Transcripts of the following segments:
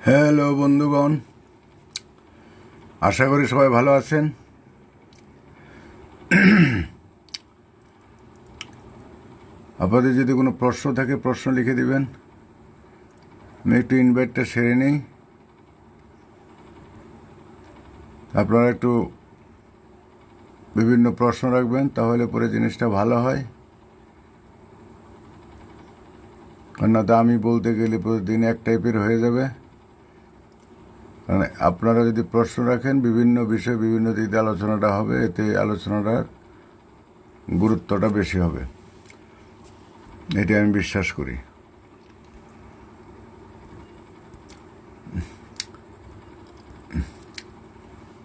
Hello বন্ধুগণ, আশা করি সবাই ভালো আছেন। আপনাদের যদি কোনো প্রশ্ন থাকে প্রশ্ন লিখে দিবেন। আমি একটু ইনভাইটটা সেরে নিই, আপনারা একটু বিভিন্ন প্রশ্ন রাখবেন, তাহলে পরে জিনিসটা ভালো হয়। না তো আমি বলতে গেলে প্রতিদিন এক টাইপের হয়ে যাবে। কারণ আপনারা যদি প্রশ্ন রাখেন, বিভিন্ন বিষয় বিভিন্ন দিকে আলোচনাটা হবে, এতে আলোচনাটার গুরুত্বটা বেশি হবে, এটা আমি বিশ্বাস করি।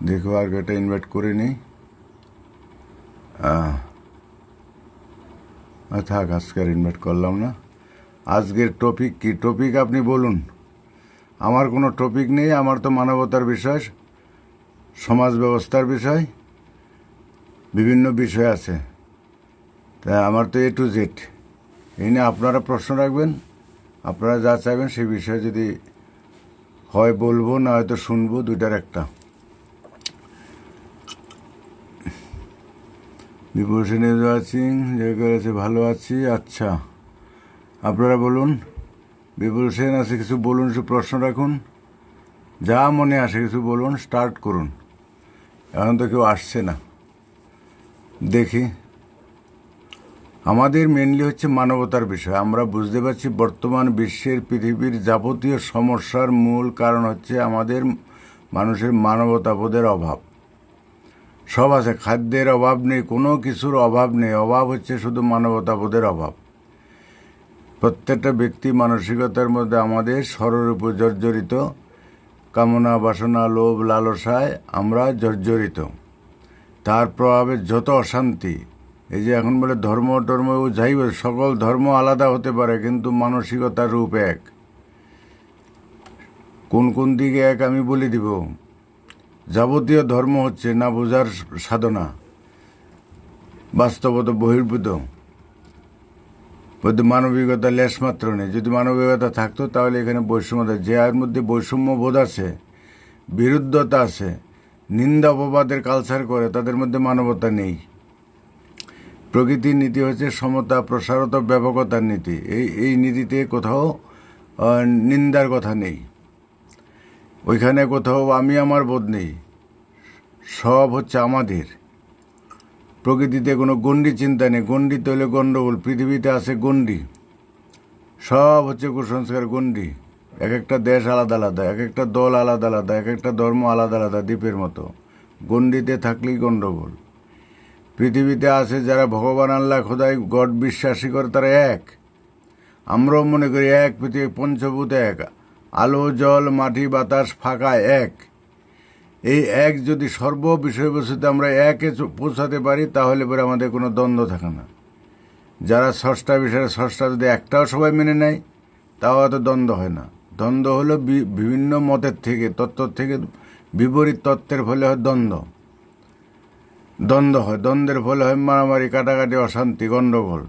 দেখো আর এটা ইনভাইট করে নিই। থাক, আজকে আর ইনভাইট করলাম না। আজকের টপিক কি? টপিক আপনি বলুন। আমার কোনো টপিক নেই, আমার তো মানবতার বিষয়, সমাজ ব্যবস্থার বিষয়, বিভিন্ন বিষয় আছে। তা আমার তো A to Z। এই নিয়ে আপনারা প্রশ্ন রাখবেন, আপনারা যা চাইবেন সেই বিষয়ে যদি হয় বলবো, না হয়তো শুনবো, দুইটার একটা। বিপুল সেন আছেন, যে করেছে ভালো আছি। আচ্ছা, আপনারা বলুন। বিপুল সেন আছে, কিছু বলুন, কিছু প্রশ্ন রাখুন, যা মনে আসে কিছু বলুন, স্টার্ট করুন। এখন তো কেউ আসছে না, দেখি। আমাদের মেনলি হচ্ছে মানবতার বিষয়। আমরা বুঝতে পারছি বর্তমান বিশ্বের পৃথিবীর যাবতীয় সমস্যার মূল কারণ হচ্ছে আমাদের মানুষের মানবতাবোধের অভাব। সব আছে, খাদ্যের অভাব নেই, কোনো কিছুর অভাব নেই, অভাব হচ্ছে শুধু মানবতাবোধের অভাব। প্রত্যেকটা ব্যক্তি মানসিকতার মধ্যে আমাদের সররূপ জর্জরিত, কামনা বাসনা লোভ লালসায় আমরা জর্জরিত। তার প্রভাবে যত অশান্তি, এই যে এখন বলে ধর্ম টর্ম যাই বলে, সকল ধর্ম আলাদা হতে পারে কিন্তু মানসিকতার রূপ এক। কোন কোন দিকে এক আমি বলে দিব। যাবতীয় ধর্ম হচ্ছে না বোঝার সাধনা, বাস্তবতা বহির্ভূত। মানবিকতা লেশমাত্র নেই। যদি মানবিকতা থাকতো তাহলে এখানে বৈষম্যতা, যে এর মধ্যে বৈষম্য বোধ আছে, বিরুদ্ধতা আছে, নিন্দা অপবাদের কালচার করে, তাদের মধ্যে মানবতা নেই। প্রকৃতির নীতি হচ্ছে সমতা প্রসারত ব্যাপকতার নীতি। এই নীতিতে কোথাও নিন্দার কথা নেই, ওইখানে কোথাও আমি আমার বোধ নেই, সব হচ্ছে আমাদের। প্রকৃতিতে কোনো গণ্ডি চিন্তা নেই, গণ্ডি তৈলে গণ্ডগোল। পৃথিবীতে আছে গণ্ডি, সব হচ্ছে কুসংস্কার গণ্ডি। এক একটা দেশ আলাদা আলাদা, এক একটা দল আলাদা আলাদা, এক একটা ধর্ম আলাদা আলাদা, দ্বীপের মতো। গণ্ডিতে থাকলেই গণ্ডগোল। পৃথিবীতে আছে যারা ভগবান আল্লাহ খোদাই গড বিশ্বাসী করে, তারা এক। আমরাও মনে করি এক, পৃথিবী পঞ্চভূত এক, আলো জল মাটি বাতাস ফাঁকা এক। এই এক যদি সর্ব বিষয়বস্তুতে আমরা একে পৌঁছাতে পারি, তাহলে পরে আমাদের কোনো দ্বন্দ্ব থাকে না। যারা ষষ্ঠা বিষয়ে ষষ্ঠা যদি একটাও সবাই মেনে নেয়, তাও অত দ্বন্দ্ব হয় না। দ্বন্দ্ব হলো বিভিন্ন মতের থেকে, তত্ত্ব থেকে বিপরীত তত্ত্বের ফলে হয় দ্বন্দ্ব। দ্বন্দ্ব হয়, দ্বন্দ্বের ফলে হয় মারামারি, কাটাকাটি, অশান্তি, গণ্ডগোল।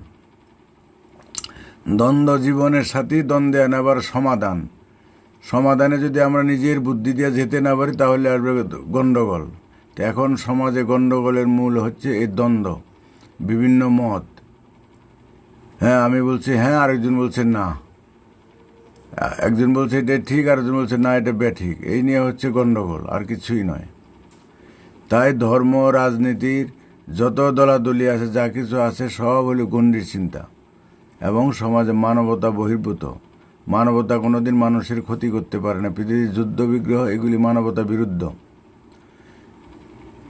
দ্বন্দ্ব জীবনের সাথী, দ্বন্দ্বে আনাবার সমাধান। সমাধানে যদি আমরা নিজের বুদ্ধি দিয়ে যেতে না পারি, তাহলে আসবে গণ্ডগোল। তো এখন সমাজে গণ্ডগোলের মূল হচ্ছে এই দ্বন্দ্ব, বিভিন্ন মত। হ্যাঁ আমি বলছি হ্যাঁ, আরেকজন বলছে না, একজন বলছে এটা ঠিক, আরেকজন বলছে না এটা বেঠিক। এই নিয়ে হচ্ছে গণ্ডগোল, আর কিছুই নয়। তাই ধর্ম রাজনীতির যত দলাদলি আছে, যা কিছু আছে, সব হলো গণ্ডির চিন্তা এবং সমাজে মানবতা বহির্ভূত। মানবতা কোনোদিন মানুষের ক্ষতি করতে পারে না। পৃথিবীর যুদ্ধ বিগ্রহ এগুলি মানবতা বিরুদ্ধ।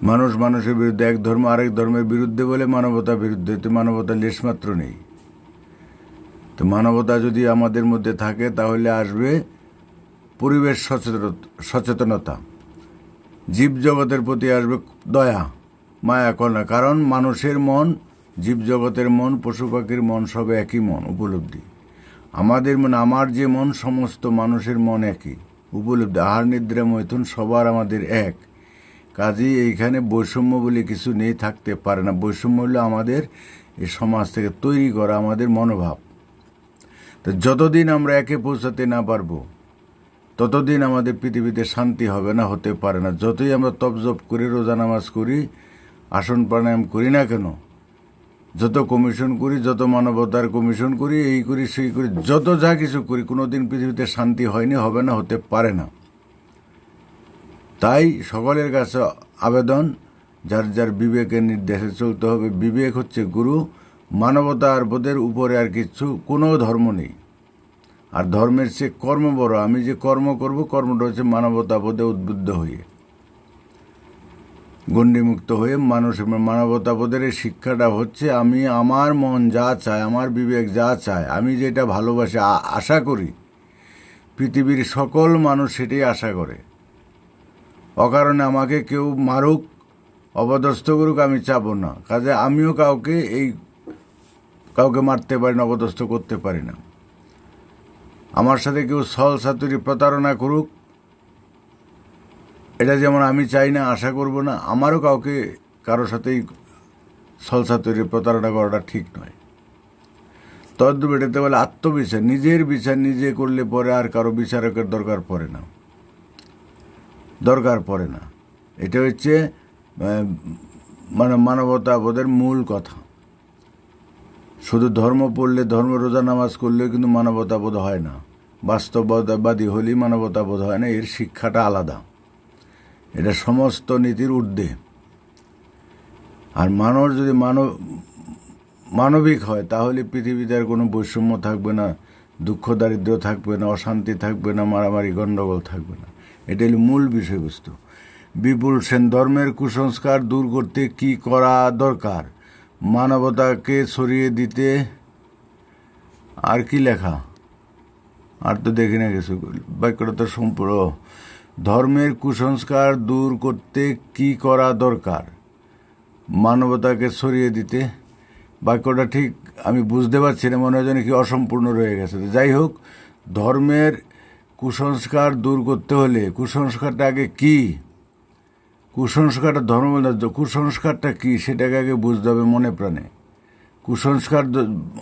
মানুষ মানুষের বিরুদ্ধে, এক ধর্ম আরেক ধর্মের বিরুদ্ধে বলে মানবতা বিরুদ্ধে। তো মানবতা লেশমাত্র নেই। তো মানবতা যদি আমাদের মধ্যে থাকে, তাহলে আসবে পরিবেশ সচেতনতা, জীবজগতের প্রতি আসবে দয়া মায়া করুণা। কারণ মানুষের মন, জীবজগতের মন, পশু পাখির মন, সব একই মন, উপলব্ধি। আমাদের মন, আমার যে মন, সমস্ত মানুষের মন একই, উপলব্ধি। আহার নিদ্রা মৈথুন সবার আমাদের এক। কাজেই এইখানে বৈষম্য বলে কিছু নেই, থাকতে পারে না। বৈষম্য হলো আমাদের এই সমাজ থেকে তৈরি করা আমাদের মনোভাব। তো যতদিন আমরা একে পৌঁছাতে না পারবো, ততদিন আমাদের পৃথিবীতে শান্তি হবে না, হতে পারে না। যতই আমরা তপজপ করি, রোজা নামাজ করি, আসন প্রাণায়াম করি না কেন, যত কমিশন করি, যত মানবতার কমিশন করি, এই করি সেই করি, যত যা কিছু করি, কোনোদিন পৃথিবীতে শান্তি হয়নি, হবে না, হতে পারে না। তাই সকলের কাছে আবেদন, যার যার বিবেকের নির্দেশে চলতে হবে। বিবেক হচ্ছে গুরু, মানবতা আর বোধের উপরে আর কিছু কোনো ধর্ম নেই। আর ধর্মের চেয়ে কর্ম বড়। আমি যে কর্ম করব, কর্মটা হচ্ছে মানবতা বোধে উদ্বুদ্ধ হয়ে, গণ্ডিমুক্ত হয়ে মানবতা বোধের এই শিক্ষাটা হচ্ছে আমি আমার মন যা চায়, আমার বিবেক যা চায়, আমি যেটা ভালোবাসি, আশা করি, পৃথিবীর সকল মানুষ সেটাই আশা করে। অকারণে আমাকে কেউ মারুক, অপদস্থ করুক, আমি চাবো না। কাজে আমিও কাউকে মারতে পারি না, অপদস্থ করতে পারি না। আমার সাথে কেউ ছল চাতুরি প্রতারণা করুক, এটা যেমন আমি চাই না, আশা করব না, আমারও কারোর সাথেই ছল চাতুরি প্রতারণা করাটা ঠিক নয়। তদ্রূপ এটাতে বলে আত্মবিচার, নিজের বিচার নিজে করলে পরে আর কারো বিচারকের দরকার পড়ে না। এটা হচ্ছে মানবতা বোধের মূল কথা। শুধু ধর্ম পড়লে, ধর্ম রোজা নামাজ করলেও কিন্তু মানবতা বোধ হয় না। বাস্তববাদী হলেই মানবতা বোধ হয় না। এর শিক্ষাটা আলাদা, এটা সমস্ত নীতির ঊর্ধ্বে। আর মানুষ যদি মানবিক হয়, তাহলে পৃথিবীতে আর কোনো বৈষম্য থাকবে না, দুঃখ দারিদ্র থাকবে না, অশান্তি থাকবে না, মারামারি গণ্ডগোল থাকবে না। এটা হলো মূল বিষয়বস্তু। বিপুল সেন, ধর্মের কুসংস্কার দূর করতে কি করা দরকার? মানবতাকে ছড়িয়ে দিতে। আর কি লেখা? আর তো দেখি না কিছু, বাক্যটা তো সম্পূর্ণ। ধর্মের কুসংস্কার দূর করতে কি করা দরকার? মানবতাকে ছড়িয়ে দিতে। বাক্যটা ঠিক আমি বুঝতে পারছি না, মনে হয় যেন কি অসম্পূর্ণ রয়ে গেছে। যাই হোক, ধর্মের কুসংস্কার দূর করতে হলে কুসংস্কারটা আগে কি, কুসংস্কারটা ধর্ম, কুসংস্কারটা কি সেটাকে আগে বুঝতে হবে মনে প্রাণে। কুসংস্কার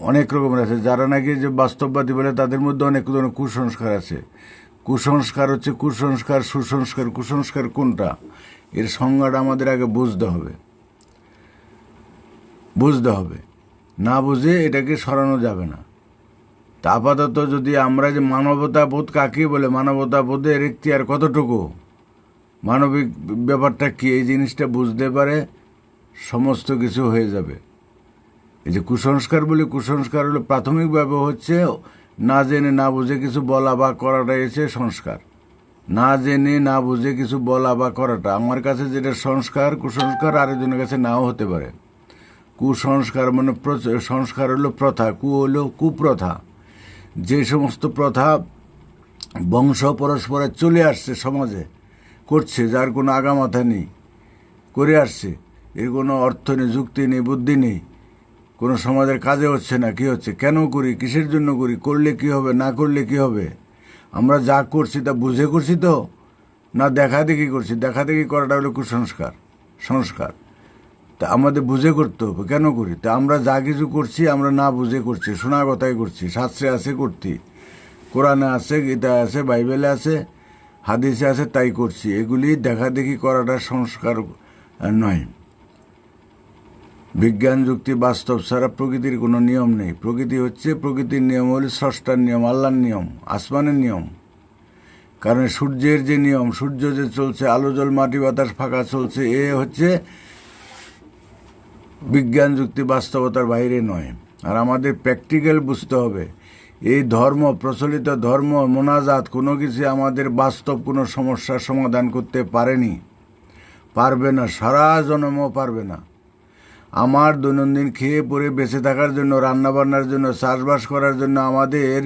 অনেক রকমের আছে। যারা নাকি যে বাস্তববাদী বলে, তাদের মধ্যে অনেক ধরনের কুসংস্কার আছে। কুসংস্কার হচ্ছে কুসংস্কার, সুসংস্কার, কুসংস্কার কোনটা, এর সংজ্ঞাটা আমাদের আগে বুঝতে হবে। না বুঝে এটাকে সরানো যাবে না। তা আপাতত যদি আমরা যে মানবতা বোধ কাকে বলে, মানবতা বোধের এখতিয়ার কতটুকু, মানবিক ব্যাপারটা কি, এই জিনিসটা বুঝতে পারে, সমস্ত কিছু হয়ে যাবে। এই যে কুসংস্কার বলি, কুসংস্কার হলো প্রাথমিকভাবে হচ্ছে না জেনে না বুঝে কিছু বলা বা করাটা এসে সংস্কার। না জেনে না বুঝে কিছু বলা বা করাটা, আমার কাছে যেটা সংস্কার, কুসংস্কার আরেকজনের কাছে নাও হতে পারে। কুসংস্কার মানে সংস্কার হলো প্রথা, হলো কুপ্রথা। যে সমস্ত প্রথা বংশ পরস্পরে চলে আসছে, সমাজে করছে, যার কোনো আগামাথা নেই, করে আসছে, এর কোনো অর্থ নেই, যুক্তি নেই, বুদ্ধি নেই, কোনো সমাজের কাজে হচ্ছে না। কি হচ্ছে, কেন করি, কিসের জন্য করি, করলে কি হবে, না করলে কি হবে, আমরা যা করছি তা বুঝে করছি তো, না দেখাদেখি করছি? দেখাদেখি করাটা হলো সংস্কার। তা আমাদের বুঝে করতে হবে। কেন করি? তা আমরা যা কিছু করছি আমরা না বুঝে করছি, শোনা কথাই করছি। শাস্ত্রে আছে করতে, কোরআনে আছে, গীতায় আছে, বাইবেলে আছে, হাদিসে আছে, তাই করছি। এগুলি দেখাদেখি করাটা সংস্কার নয়। বিজ্ঞান যুক্তি বাস্তব ছাড়া প্রকৃতির কোনো নিয়ম নেই। প্রকৃতির নিয়ম হল স্রষ্টার নিয়ম, আল্লাহর নিয়ম, আসমানের নিয়ম। কারণ সূর্যের যে নিয়ম, সূর্য যে চলছে, আলো জল মাটি বাতাস ফাঁকা চলছে, এ হচ্ছে বিজ্ঞান যুক্তি বাস্তবতার বাইরে নয়। আর আমাদের প্র্যাকটিক্যাল বুঝতে হবে, এই ধর্ম, প্রচলিত ধর্ম, মোনাজাত, কোনো কিছু আমাদের বাস্তব কোনো সমস্যার সমাধান করতে পারবে না, সারা জন্মও পারবে না। আমার দৈনন্দিন খেয়ে পরে বেঁচে থাকার জন্য, রান্নাবান্নার জন্য, চাষবাস করার জন্য আমাদের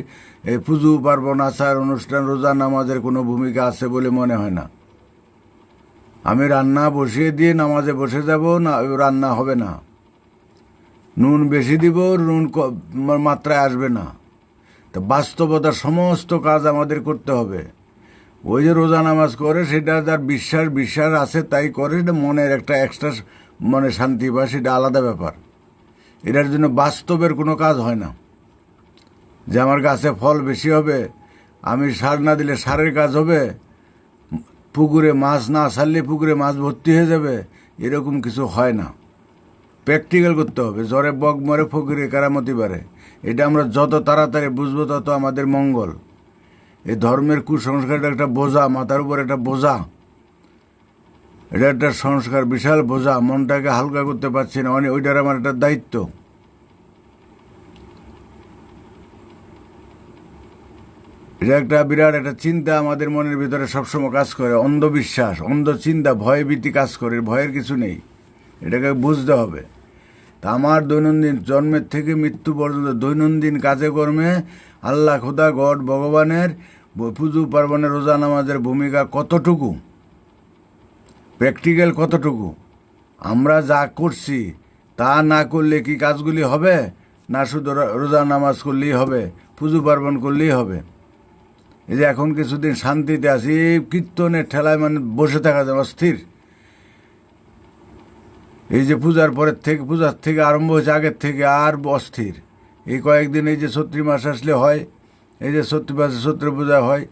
পুজো পার্বণ, আচার অনুষ্ঠান, রোজা নামাজের কোনো ভূমিকা আছে বলে মনে হয় না। আমি রান্না বসিয়ে দিয়ে নামাজে বসে যাব না, রান্না হবে না। নুন বেশি দিব, নুন মাত্রায় আসবে না। তো বাস্তবতার সমস্ত কাজ আমাদের করতে হবে। ওই যে রোজা নামাজ করে, সেটা যার বিশ্বাস আছে তাই করে, সেটা মনের একটা এক্সট্রা শান্তি পায়, সেটা আলাদা ব্যাপার। এটার জন্য বাস্তবের কোনো কাজ হয় না। যে আমার গাছে ফল বেশি হবে, আমি সার না দিলে সারের কাজ হবে, পুকুরে মাছ না ছাড়লে পুকুরে মাছ ভর্তি হয়ে যাবে, এরকম কিছু হয় না। প্র্যাকটিক্যাল করতে হবে। জ্বরে বক মরে ফকিরে কারামতি বাড়ে, এটা আমরা যত তাড়াতাড়ি বুঝবো তত আমাদের মঙ্গল। এই ধর্মের কুসংস্কারটা একটা বোঝা, মাথার উপর একটা বোঝা, এটা একটা সংস্কার, বিশাল বোঝা, মনটাকে হালকা করতে পারছি না, মানে ওইটার আমার একটা দায়িত্ব। এটা একটা বিরাট একটা চিন্তা আমাদের মনের ভিতরে সবসময় কাজ করে, অন্ধবিশ্বাস, অন্ধ চিন্তা, ভয় ভীতি কাজ করে। ভয়ের কিছু নেই, এটাকে বুঝতে হবে। তা আমার দৈনন্দিন জন্মের থেকে মৃত্যু পর্যন্ত দৈনন্দিন কাজে কর্মে আল্লাহ খোদা গড ভগবানের পুজো পার্বণের রোজা নামাজের ভূমিকা কতটুকু, প্র্যাকটিক্যাল কতটুকু, আমরা যা করছি তা না করলে কি কাজগুলি হবে? না শুধু রোজা নামাজ করলেই হবে, পুজো পার্বণ করলেই হবে? এই যে এখন কিছুদিন শান্তিতে আছি, এই কীর্তনের ঠেলায় মানে বসে থাকা যায় অস্থির। এই যে পূজার থেকে আরম্ভ হয়েছে, আগের থেকে আর অস্থির। এই কয়েকদিন এই যে ছত্রী মাস আসলে হয়, এই যে ছত্রী মাসে ছত্রী পূজা হয়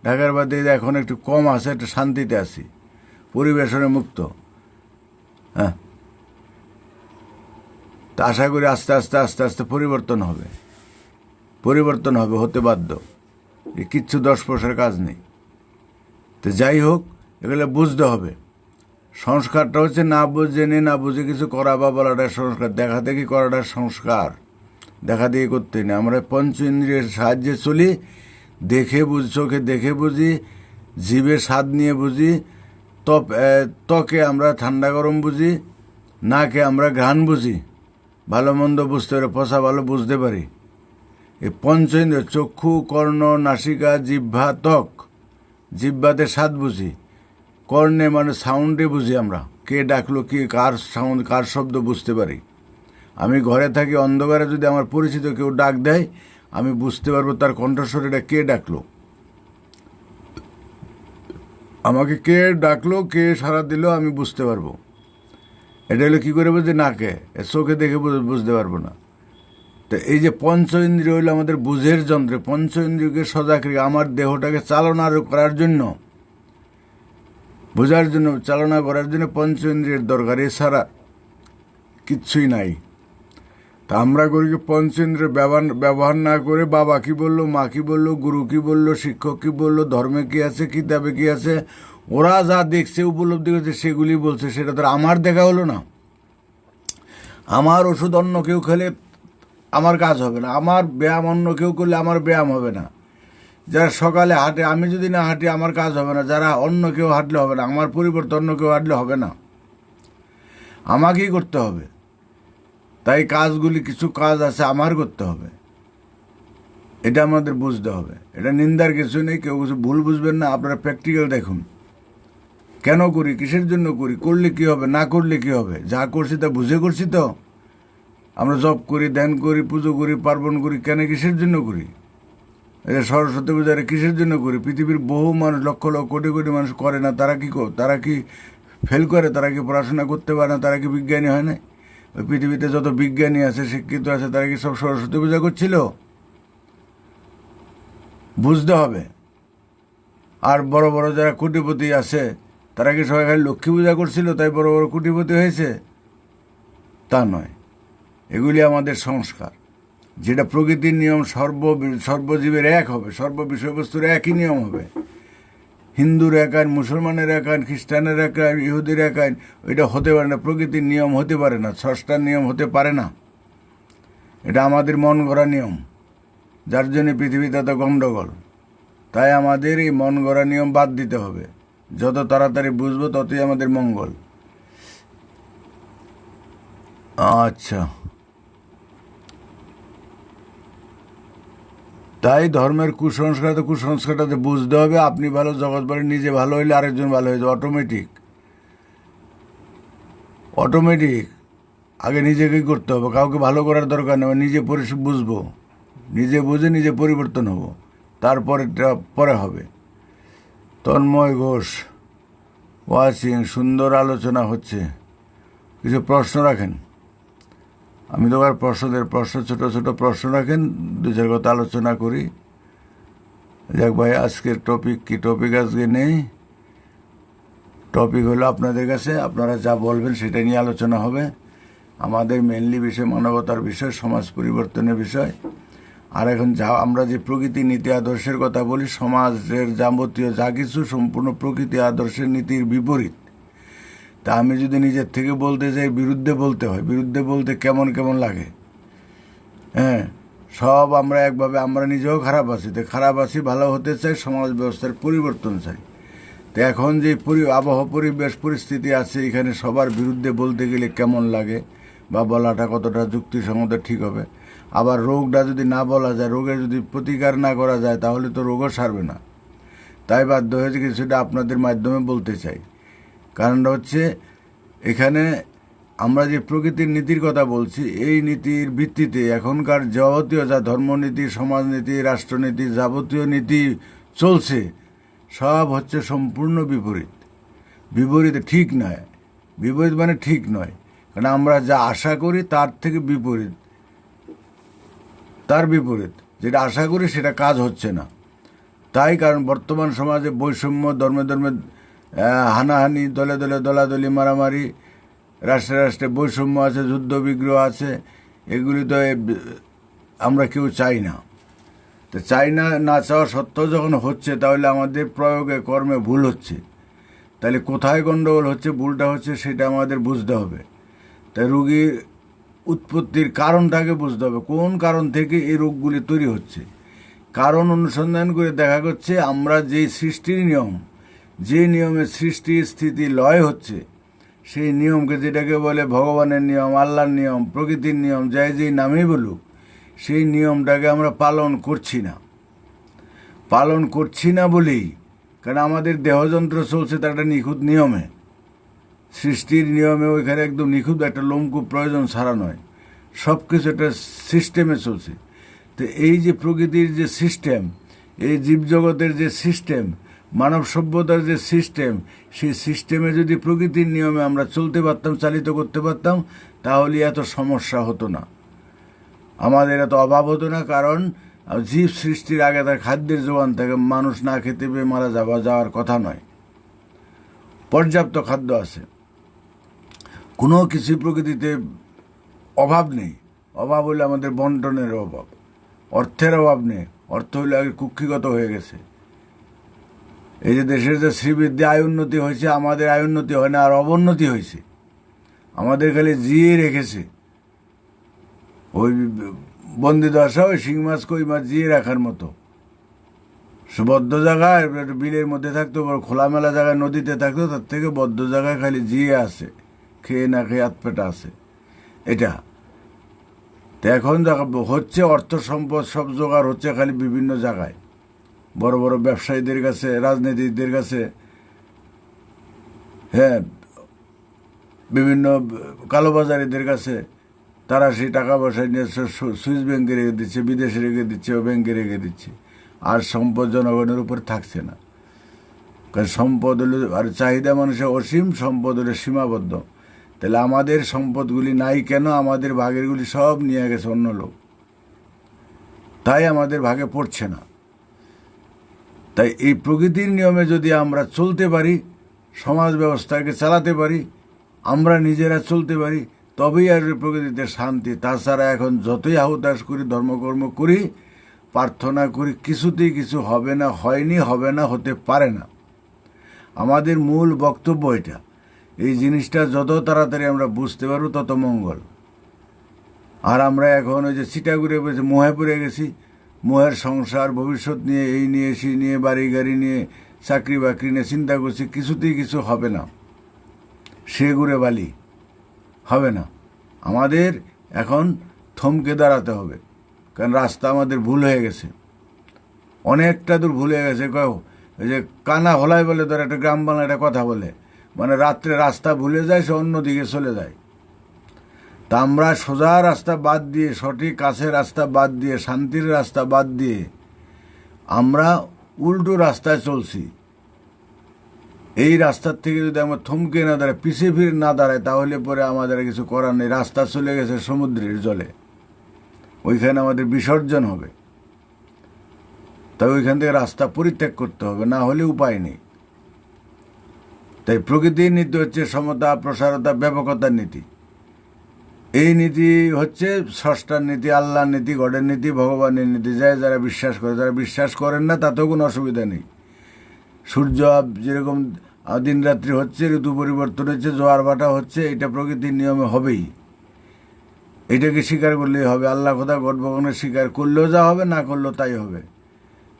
ঢাকার বাদে, এখন একটু কম আছে, একটু শান্তিতে আছি, পরিবেশনে মুক্ত। হ্যাঁ, তা আশা করি আস্তে আস্তে আস্তে আস্তে পরিবর্তন হবে, পরিবর্তন হবে, হতে বাধ্য। কিচ্ছু 10 পয়সার কাজ নেই। তো যাই হোক, এগুলো বুঝতে হবে। সংস্কারটা হচ্ছে না জেনে না বুঝে কিছু করা বা বলাটা সংস্কার, দেখা দেখি করাটা সংস্কার। দেখা দেখি করতে নেই। আমরা পঞ্চ ইন্দ্রিয়ের সাহায্যে চলি, দেখে বুঝি, চোখে দেখে বুঝি, জিভে স্বাদ নিয়ে বুঝি, ত্বকে আমরা ঠান্ডা গরম বুঝি, নাকে আমরা ঘ্রাণ বুঝি, ভালো মন্দ বুঝতে পারি, পচা ভালো বুঝতে পারি। এই পঞ্চ ইন্দ্রিয় চক্ষু, কর্ণ, নাসিকা, জিহ্বা, ত্বক। জিহ্বাতে স্বাদ বুঝি, কর্ণে মানে সাউন্ডে বুঝি, আমরা কে ডাকলো, কি কার সাউন্ড, কার শব্দ বুঝতে পারি। আমি ঘরে থাকি, অন্ধকারে যদি আমার পরিচিত কেউ ডাক দেয়, আমি বুঝতে পারবো তার কণ্ঠস্বর, এটা কে ডাকলো, আমাকে কে ডাকলো, কে সাড়া দিল, আমি বুঝতে পারবো। এটা হলো কী করে বুঝি? নাকে, চোখে দেখে বুঝতে পারবো না। তো এই যে পঞ্চ ইন্দ্রিয় হইলো আমাদের বুঝের যন্ত্রে, পঞ্চ ইন্দ্রিয়কে সজাগ রেখে আমার দেহটাকে চালনা করার জন্য, বোঝার জন্য, চালনা করার জন্য পঞ্চ ইন্দ্রিয়ের দরকার, এছাড়া কিচ্ছুই নাই। তা আমরা করি কি, পঞ্চ ইন্দ্রিয় ব্যবহার না করে বাবা কি বললো, মা কি বললো, গুরু কি বললো, শিক্ষক কি বললো, ধর্মে কি আছে, কিতাবে কি আছে, ওরা যা দেখছে উপলব্ধি করছে সেগুলি বলছে, সেটা তো আমার দেখা হলো না। আমার ওষুধ অন্য কেউ খেলে আমার কাজ হবে না, আমার ব্যায়াম অন্য কেউ করলে আমার ব্যায়াম হবে না। যারা সকালে হাঁটে, আমি যদি না হাঁটি আমার কাজ হবে না। যারা অন্য কেউ হাঁটলে হবে না, আমার পরিবর্তে অন্য কেউ হাঁটলে হবে না, আমাকেই করতে হবে। তাই কাজগুলি, কিছু কাজ আছে আমার করতে হবে, এটা আমাদের বুঝতে হবে। এটা নিন্দার কিছু নেই, কেউ কিছু ভুল বুঝবেন না। আপনারা প্র্যাকটিক্যাল দেখুন, কেন করি, কিসের জন্য করি, করলে কি হবে, না করলে কি হবে, যা করছি তা বুঝে করছি তো। আমরা জপ করি, ধ্যান করি, পুজো করি, পার্বণ করি, কেন, কিসের জন্য করি? এটা সরস্বতী পূজারে কিসের জন্য করি? পৃথিবীর বহু মানুষ, লক্ষ লক্ষ কোটি কোটি মানুষ করে না, তারা কি ফেল করে? তারা কি পড়াশোনা করতে পারে না? তারা কি বিজ্ঞানী হয় না? ওই পৃথিবীতে যত বিজ্ঞানী আছে, শিক্ষিত আছে, তারা কি সব সরস্বতী পূজা করছিল? বুঝতে হবে। আর বড় বড় যারা কোটিপতি আছে, তারা কি সবাই খালি লক্ষ্মী পূজা করছিল তাই বড় বড় কোটিপতি হয়েছে? তা নয়। এগুলি আমাদের সংস্কার, যেটা প্রকৃতির নিয়ম, সর্বজীবের এক হবে, সর্ব বিষয়বস্তুর একই নিয়ম হবে। হিন্দুর এক আইন, মুসলমানের এক আইন, খ্রিস্টানের এক আইন, ইহুদির এক আইন, ওইটা হতে পারে না। প্রকৃতির নিয়ম হতে পারে না, স্রষ্টার নিয়ম হতে পারে না। এটা আমাদের মন গড়া নিয়ম, যার জন্য পৃথিবীতে এত গণ্ডগোল। তাই আমাদের এই মন গড়া নিয়ম বাদ দিতে হবে। যত তাড়াতাড়ি বুঝবো ততই আমাদের মঙ্গল। আচ্ছা, তাই ধর্মের কুসংস্কারটাতে বুঝতে হবে। আপনি ভালো, জগৎ ভালো, নিজে ভালো হইলে আরেকজন ভালো হয়ে যাবে, অটোমেটিক। আগে নিজেকেই করতে হবে, কাউকে ভালো করার দরকার নেই। নিজে বুঝবো, নিজে বুঝে নিজে পরিবর্তন হব, তারপরে পরে হবে। তন্ময় ঘোষ ওয়াচিং, সুন্দর আলোচনা হচ্ছে। কিছু প্রশ্ন রাখেন, আমি তো আর প্রশ্ন ছোট ছোট প্রশ্ন রাখেন, 2-4 কথা আলোচনা করি। যাক ভাই, আজকের টপিক কি? টপিক আজকে নেই। টপিক হলো আপনাদের কাছে, আপনারা যা বলবেন সেটা নিয়ে আলোচনা হবে। আমাদের মেনলি বিষয় মানবতার বিষয়, সমাজ পরিবর্তনের বিষয়। আর এখন যা আমরা যে প্রকৃতি নীতি আদর্শের কথা বলি, সমাজের যাবতীয় যা কিছু সম্পূর্ণ প্রকৃতি আদর্শের নীতির বিপরীত। তা আমি যদি নিজের থেকে বলতে যাই, বিরুদ্ধে বলতে হয়। বিরুদ্ধে বলতে কেমন কেমন লাগে। হ্যাঁ, সব আমরা একভাবে, আমরা নিজেও খারাপ আছি, তো খারাপ আছি, ভালো হতে চাই, সমাজ ব্যবস্থার পরিবর্তন চাই। তো এখন যে আবহাওয়া পরিবেশ পরিস্থিতি আছে, এখানে সবার বিরুদ্ধে বলতে গেলে কেমন লাগে, বা বলাটা কতটা যুক্তিসঙ্গত ঠিক হবে। আবার রোগটা যদি না বলা যায়, রোগের যদি প্রতিকার না করা যায়, তাহলে তো রোগও সারবে না। তাই বাধ্য হয়েছে কিছুটা আপনাদের মাধ্যমে বলতে চাই। কারণটা হচ্ছে, এখানে আমরা যে প্রকৃতির নীতির কথা বলছি, এই নীতির ভিত্তিতে এখনকার যাবতীয় যা ধর্মনীতি, সমাজনীতি, রাষ্ট্রনীতি, যাবতীয় নীতি চলছে, সব হচ্ছে সম্পূর্ণ বিপরীত। বিপরীত ঠিক নয়। বিপরীত মানে ঠিক নয়, কারণ আমরা যা আশা করি তার থেকে বিপরীত। তার বিপরীত যেটা আশা করি সেটা কাজ হচ্ছে না। তাই কারণ বর্তমান সমাজে বৈষম্য, ধর্মে ধর্মে হানাহানি, দলে দলে দলাদলি, মারামারি, রাষ্ট্রে রাষ্ট্রে বৈষম্য আছে, যুদ্ধ বিগ্রহ আছে। এগুলি তো আমরা কেউ চাই না। তো চাই না, না চাওয়া সত্ত্বেও যখন হচ্ছে, তাহলে আমাদের প্রয়োগে কর্মে ভুল হচ্ছে। তাহলে কোথায় গণ্ডগোল হচ্ছে, ভুলটা হচ্ছে, সেটা আমাদের বুঝতে হবে। তাই রোগীর উৎপত্তির কারণটাকে বুঝতে হবে, কোন কারণ থেকে এই রোগগুলি তৈরি হচ্ছে। কারণ অনুসন্ধান করে দেখা যাচ্ছে, আমরা যেই সৃষ্টির নিয়ম, যে নিয়মে সৃষ্টি স্থিতি লয় হচ্ছে, সেই নিয়মকে, যেটাকে বলে ভগবানের নিয়ম, আল্লাহর নিয়ম, প্রকৃতির নিয়ম, যাই যেই নামেই বলুক, সেই নিয়মটাকে আমরা পালন করছি না। পালন করছি না বলেই, কারণ আমাদের দেহযন্ত্র চলছে তার একটা নিখুঁত নিয়মে, সৃষ্টির নিয়মে। ওইখানে একদম নিখুঁত একটা লোমকূপ প্রয়োজন ছাড়া নয়, সব কিছু একটা সিস্টেমে চলছে। তো এই যে প্রকৃতির যে সিস্টেম, এই জীবজগতের যে সিস্টেম, মানব সভ্যতার যে সিস্টেম, সেই সিস্টেমে যদি প্রকৃতির নিয়মে আমরা চলতে পারতাম, চালিত করতে পারতাম, তাহলে এত সমস্যা হতো না, আমাদের এত অভাব হতো না। কারণ জীব সৃষ্টির আগে তার খাদ্যের যোগান থাকে, মানুষ না খেতে পেয়ে মারা যাওয়ার কথা নয়। পর্যাপ্ত খাদ্য আছে, কোনো কিছু প্রকৃতিতে অভাব নেই। অভাব হলে আমাদের বন্টনের অভাব, অর্থের অভাব নেই। অর্থ হলে আগে কুক্ষিগত হয়ে গেছে। এই যে দেশের যে শ্রীবৃদ্ধি, আয় উন্নতি হয়েছে, আমাদের আয় উন্নতি হয় না, আর অবনতি হয়েছে। আমাদের খালি জিয়ে রেখেছে, ওই বন্দি দশা, ওই শিং মাছ, কই মাছ জিয়ে রাখার মতো। বদ্ধ জায়গায় বিলের মধ্যে থাকতো, খোলামেলা জায়গায় নদীতে থাকতো, তার থেকে বদ্ধ জায়গায় খালি জিয়ে আছে, খেয়ে না খেয়ে হাতপেটা আছে। এটা তো এখন হচ্ছে, অর্থ সম্পদ সব জোগাড় হচ্ছে খালি বিভিন্ন জায়গায়, বড় বড় ব্যবসায়ীদের কাছে, রাজনীতিকদের কাছে, হ্যাঁ, বিভিন্ন কালোবাজারিদের কাছে। তারা সেই টাকা পয়সা নিয়ে সুইস ব্যাংকে রেখে দিচ্ছে, বিদেশে রেখে দিচ্ছে, ও ব্যাংকে রেখে দিচ্ছে। আর সম্পদ জনগণের উপর থাকছে না, কারণ সম্পদ হলো, আর চাহিদা মানুষের অসীম, সম্পদ হলো সীমাবদ্ধ। তাহলে আমাদের সম্পদগুলি নাই কেন? আমাদের ভাগেরগুলি সব নিয়ে গেছে অন্য লোক, তাই আমাদের ভাগে পড়ছে না। তাই এই প্রকৃতির নিয়মে যদি আমরা চলতে পারি, সমাজ ব্যবস্থাকে চালাতে পারি, আমরা নিজেরা চলতে পারি, তবেই আসবে প্রকৃতিতে শান্তি। তাছাড়া এখন যতই আহুতাস করি, ধর্মকর্ম করি, প্রার্থনা করি, কিছুতেই কিছু হবে না, হয়নি, হবে না, হতে পারে না। আমাদের মূল বক্তব্য এটা। এই জিনিসটা যত তাড়াতাড়ি আমরা বুঝতে পারবো, তত মঙ্গল। আর আমরা এখন ওই যে চিটাগুড়ে বসে মোহে পড়ে গেছি, মোহের সংসার, ভবিষ্যৎ নিয়ে, এই নিয়ে, সেই নিয়ে, বাড়ি গাড়ি নিয়ে, চাকরি বাকরি নিয়ে চিন্তা করছি, কিছুতেই কিছু হবে না। সে ঘুরে বালি হবে না। আমাদের এখন থমকে দাঁড়াতে হবে, কারণ রাস্তা আমাদের ভুল হয়ে গেছে, অনেকটা দূর ভুল হয়ে গেছে। ওই যে কানা হলাই বলে, ধর একটা গ্রাম বাংলা একটা কথা বলে, মানে রাত্রে রাস্তা ভুলে যায়, সে অন্যদিকে চলে যায়। তা আমরা সোজা রাস্তা বাদ দিয়ে, সঠিক কাছের রাস্তা বাদ দিয়ে, শান্তির রাস্তা বাদ দিয়ে আমরা উল্টো রাস্তায় চলছি। এই রাস্তার থেকে যদি আমরা থমকে না দাঁড়াই, পিছিয়ে ফিরে না দাঁড়াই, তাহলে পরে আমাদের কিছু করার নেই। রাস্তা চলে গেছে সমুদ্রের জলে, ওইখানে আমাদের বিসর্জন হবে। তাই ওইখান থেকে রাস্তা পরিত্যাগ করতে হবে, না হলে উপায় নেই। তাই প্রকৃতির নীতি হচ্ছে সমতা, প্রসারতা, ব্যাপকতার নীতি। এই নীতি হচ্ছে স্রষ্টার নীতি, আল্লাহর নীতি, গডের নীতি, ভগবানের নীতি। যারা বিশ্বাস করে, যারা বিশ্বাস করেন না তাতেও কোনো অসুবিধা নেই। সূর্য যেরকম দিন রাত্রি হচ্ছে, ঋতু পরিবর্তন হচ্ছে, জোয়ার ভাটা হচ্ছে, এটা প্রকৃতির নিয়মে হবেই। এটাকে স্বীকার করলেই হবে। আল্লাহ কথা গড ভগবানের স্বীকার করলেও যা হবে, না করলেও তাই হবে।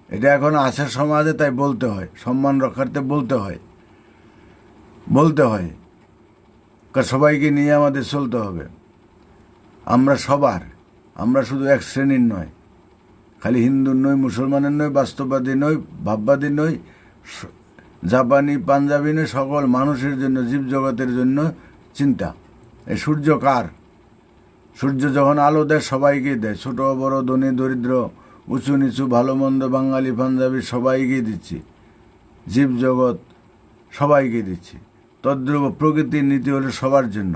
এটা এখন আছে সমাজে, তাই বলতে হয়, সম্মান রক্ষার্থে বলতে হয়। সবাইকে নিয়ে আমাদের চলতে হবে। আমরা শুধু এক শ্রেণীর নয়, খালি হিন্দুর নই, মুসলমানের নই, বাস্তববাদী নই, ভাববাদী নই, জাপানি, পাঞ্জাবি নই, সকল মানুষের জন্য, জীবজগতের জন্য চিন্তা। এই সূর্য কার? সূর্য যখন আলো দেয় সবাইকেই দেয়, ছোট বড়, ধনী দরিদ্র, উঁচু নিচু, ভালো মন্দ, বাঙালি পাঞ্জাবি সবাইকেই দিচ্ছি, জীবজগৎ সবাইকে দিচ্ছি। তদ্রূপ প্রকৃতির নীতি হলো সবার জন্য।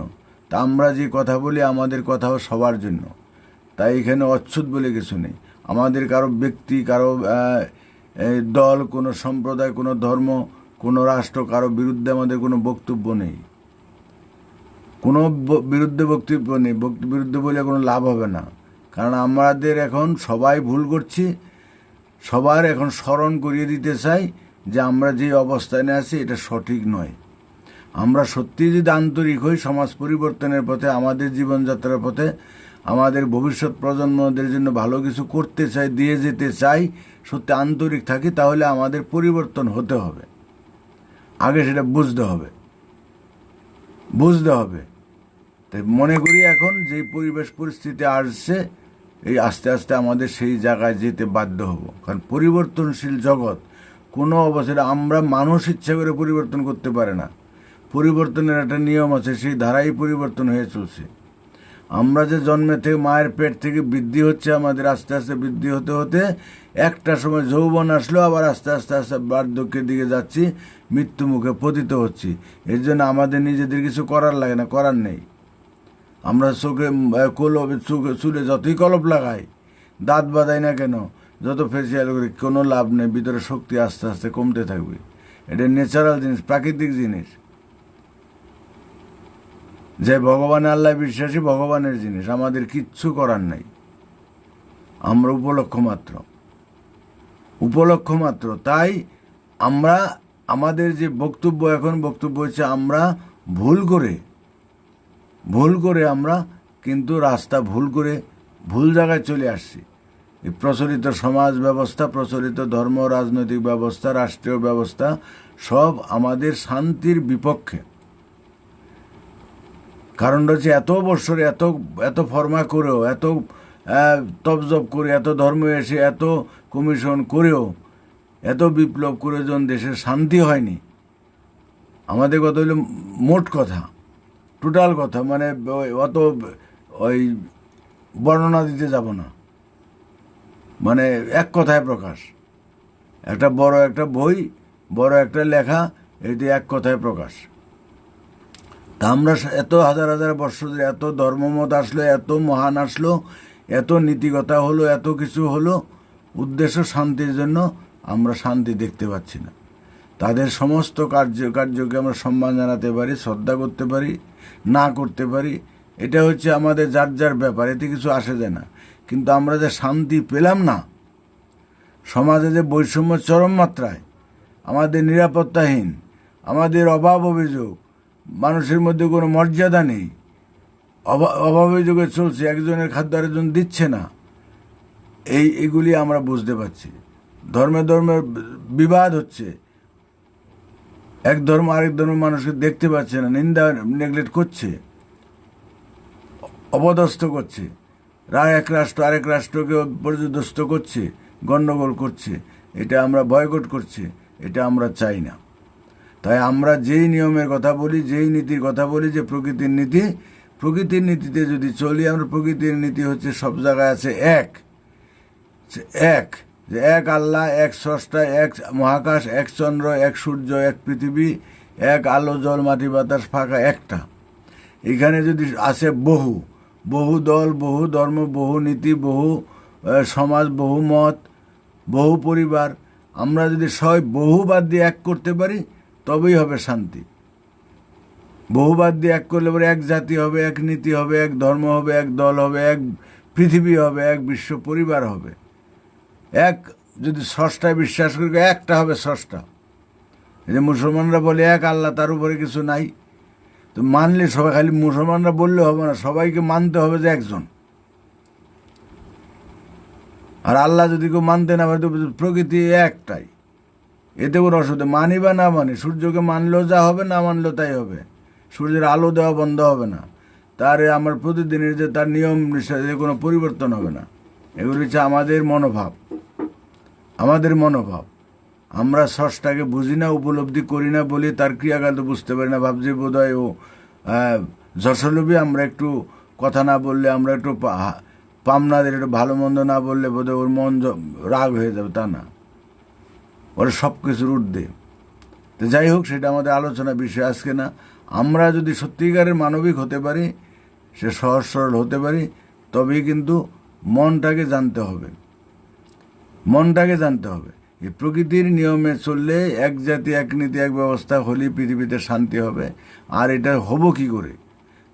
তা আমরা যে কথা বলি আমাদের কথাও সবার জন্য। তাই এখানে অচ্ছুত বলে কিছু নেই। আমাদের কারো ব্যক্তি, কারো দল, কোনো সম্প্রদায়, কোনো ধর্ম, কোনো রাষ্ট্র, কারো বিরুদ্ধে আমাদের কোনো বক্তব্য নেই, কোনো বিরুদ্ধে বক্তব্য নেই। বিরুদ্ধে বলে কোনো লাভ হবে না, কারণ আমাদের এখন সবাই ভুল করছি। সবার এখন স্মরণ করিয়ে দিতে চাই যে আমরা যে অবস্থানে আছি এটা সঠিক নয়। আমরা সত্যি যদি আন্তরিক হই সমাজ পরিবর্তনের পথে, আমাদের জীবনযাত্রার পথে, আমাদের ভবিষ্যৎ প্রজন্মদের জন্য ভালো কিছু করতে চাই, দিয়ে যেতে চাই, সত্যি আন্তরিক থাকি, তাহলে আমাদের পরিবর্তন হতে হবে। আগে সেটা বুঝতে হবে। তাই মনে করি এখন যে পরিবেশ পরিস্থিতি আসছে, এই আস্তে আস্তে আমাদের সেই জায়গায় যেতে বাধ্য হব। কারণ পরিবর্তনশীল জগৎ, কোনো অবস্থায় আমরা মানুষ ইচ্ছা করে পরিবর্তন করতে পারে না। পরিবর্তনের একটা নিয়ম আছে, সেই ধারাই পরিবর্তন হয়ে চলছে। আমরা যে জন্মে থেকে মায়ের পেট থেকে বৃদ্ধি হচ্ছে, আমাদের আস্তে আস্তে বৃদ্ধি হতে হতে একটা সময় যৌবন আসলো, আবার আস্তে আস্তে বার্ধক্যের দিকে যাচ্ছি, মৃত্যু মুখে পতিত হচ্ছি। এর জন্য আমাদের নিজেদের কিছু করার লাগে না, করার নেই। আমরা চুলে যতই কলপ লাগাই, দাঁত বাঁধাই না কেন, যত ফেসিয়াল করি, কোনো লাভ নেই। ভিতরে শক্তি আস্তে আস্তে কমতে থাকবে। এটা ন্যাচারাল জিনিস, প্রাকৃতিক জিনিস। যে ভগবান আল্লাহ বিশ্বাসী, ভগবানের জিনিস, আমাদের কিচ্ছু করার নাই। আমরা উপলক্ষ মাত্র। তাই আমরা আমাদের যে বক্তব্য হচ্ছে আমরা ভুল করে আমরা কিন্তু রাস্তা ভুল জায়গায় চলে আসছি। এই প্রচলিত সমাজ ব্যবস্থা, প্রচলিত ধর্ম, রাজনৈতিক ব্যবস্থা, রাষ্ট্রীয় ব্যবস্থা সব আমাদের শান্তির বিপক্ষে। কারণটা হচ্ছে এত বছরে এত ফরমা করেও, এত তপজপ করে, এত ধর্ম এসে, এত কমিশন করেও, এত বিপ্লব করে যখন দেশের শান্তি হয়নি। আমাদের কথা হলো মোট কথা, টোটাল কথা, মানে অত ওই বর্ণনা দিতে যাব না, মানে এক কথায় প্রকাশ। একটা বড় একটা বই, বড় একটা লেখা, এটি এক কথায় প্রকাশ। তা আমরা এত হাজার হাজার বর্ষ ধরে এত ধর্মমত আসলো, এত মহান আসলো, এত নীতিকথা হলো, এত কিছু হলো, উদ্দেশ্য শান্তির জন্য। আমরা শান্তি দেখতে পাচ্ছি না। তাদের সমস্ত কার্যকে আমরা সম্মান জানাতে পারি, শ্রদ্ধা করতে পারি, না করতে পারি, এটা হচ্ছে আমাদের যার ব্যাপার, এতে কিছু আসে যায় না। কিন্তু আমরা যে শান্তি পেলাম না, সমাজে যে বৈষম্য চরম মাত্রায়, আমাদের নিরাপত্তাহীন, আমাদের অভাব অভিযোগ, মানুষের মধ্যে কোনো মর্যাদা নেই, অভাব অভিযোগে চলছে, একজনের খাদ্য আরেকজন দিচ্ছে না, এইগুলি আমরা বুঝতে পারছি। ধর্মে বিবাদ হচ্ছে, এক ধর্ম আরেক ধর্ম মানুষকে দেখতে পাচ্ছে না, নিন্দা নেগলেক্ট করছে, অপদস্থ করছে, এক রাষ্ট্র আরেক রাষ্ট্রকে পর্যদস্ত করছে, গণ্ডগোল করছে। এটা আমরা বয়কট করছি, এটা আমরা চাই না। তাই আমরা যেই নিয়মের কথা বলি, যেই নীতির কথা বলি, যে প্রকৃতির নীতিতে যদি চলি আমরা, প্রকৃতির নীতি হচ্ছে সব জায়গায় আছে এক আল্লাহ, এক স্রষ্টা, এক মহাকাশ, এক চন্দ্র, এক সূর্য, এক পৃথিবী, এক আলো জল মাটি বাতাস ফাঁকা একটা। এখানে যদি আছে বহু দল, বহু ধর্ম, বহু নীতি, বহু সমাজ, বহু মত, বহু পরিবার, আমরা যদি সবাই বহুবাদ দিয়ে এক করতে পারি তবেই হবে শান্তি। বহুবাদ দিয়ে এক করলে পরে এক জাতি হবে, এক নীতি হবে, এক ধর্ম হবে, এক দল হবে, এক পৃথিবী হবে, এক বিশ্ব পরিবার হবে। এক যদি স্রষ্টায় বিশ্বাস করি, একটা হবে স্রষ্টা। এই যে মুসলমানরা বলে এক আল্লাহ, তার উপরে কিছু নাই, তো মানলে সবাই, খালি মুসলমানরা বললে হবে না, সবাইকে মানতে হবে যে একজন। আর আল্লাহ যদি কেউ মানতে না পারে, প্রকৃতি একটাই, এতে কোনো অসুবিধা। মানি বা না মানি, সূর্যকে মানলেও যা হবে, না মানলেও তাই হবে। সূর্যের আলো দেওয়া বন্ধ হবে না, তার আমার প্রতিদিনের যে তার নিয়ম নিষ্ঠাতে কোনো পরিবর্তন হবে না। এগুলি হচ্ছে আমাদের মনোভাব, আমাদের মনোভাব। আমরা স্রষ্টাকে বুঝি না, উপলব্ধি করি না বলে তার ক্রিয়াকাণ্ড বুঝতে পারি না। ভাবছি বোধহয় ও যশোলভী, আমরা একটু কথা না বললে, আমরা একটু পামনাদের একটু ভালো মন্দ না বললে বোধহয় ওর মন রাগ হয়ে যাবে, তা না, ওরা সব কিছুর ঊর্ধ্বে। তো যাই হোক, সেটা আমাদের আলোচনার বিষয় আজকে না। আমরা যদি সত্যিকারের মানবিক হতে পারি, সে সহজ সরল হতে পারি, তবেই কিন্তু মনটাকে জানতে হবে, মনটাকে জানতে হবে। এই প্রকৃতির নিয়মে চললে, এক জাতি এক নীতি এক ব্যবস্থা হলেই পৃথিবীতে শান্তি হবে। আর এটা হবো কি করে?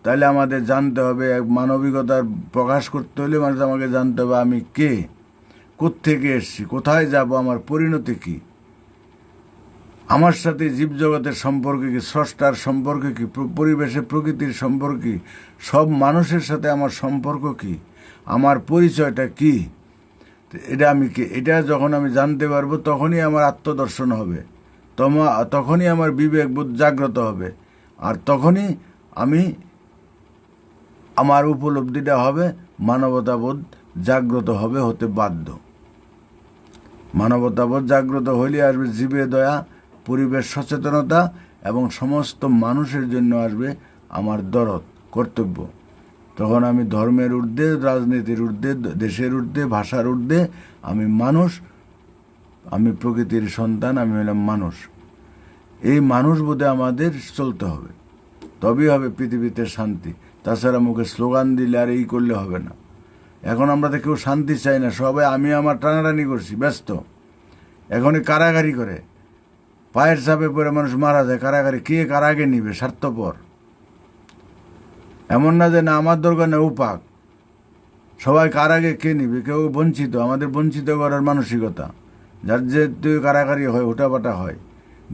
তাহলে আমাদের জানতে হবে, এক মানবিকতার প্রকাশ করতে হলে মানুষ আমাকে জানতে হবে আমি কে, কোত্থেকে এসছি, কোথায় যাব, আমার পরিণতি কী, আমার সাথে জীবজগতের সম্পর্ক কী, স্রষ্টার সম্পর্ক কী, পরিবেশে প্রকৃতির সম্পর্ক কী, সব মানুষের সাথে আমার সম্পর্ক কী, আমার পরিচয়টা কী, এটা আমি কে, এটা যখন আমি জানতে পারবো তখনই আমার আত্মদর্শন হবে, তখনই আমার বিবেকবোধ জাগ্রত হবে। আর তখনই আমার উপলব্ধিটা হবে, মানবতাবোধ জাগ্রত হবে, হতে বাধ্য। মানবতাবোধ জাগ্রত হইলে আসবে জীবে দয়া, পরিবেশ সচেতনতা, এবং সমস্ত মানুষের জন্য আসবে আমার দরদ, কর্তব্য। তখন আমি ধর্মের ঊর্ধ্বে, রাজনীতির ঊর্ধ্বে, দেশের ঊর্ধ্বে, ভাষার ঊর্ধ্বে, আমি মানুষ, আমি প্রকৃতির সন্তান, আমি হলাম মানুষ। এই মানুষ বোধে আমাদের চলতে হবে, তবেই হবে পৃথিবীতে শান্তি। তাছাড়া মুখে স্লোগান দিলে আর এই করলে হবে না। এখন আমরা তো কেউ শান্তি চাই না, সবাই আমি আমার টানাটানি করছি, ব্যস্ত। এখনই কারাগারি করে, পায়ের চাপে পড়ে মানুষ মারা যায়, কারাগারি কে কার আগে নিবে, স্বার্থপর। এমন না যে না আমার দরকার নেই, উপাক, সবাই কার আগে কে নিবে, কেউ বঞ্চিত, আমাদের বঞ্চিত করার মানসিকতা, যার যে তুই কারাগারি হয়, হুটাপাটা হয়,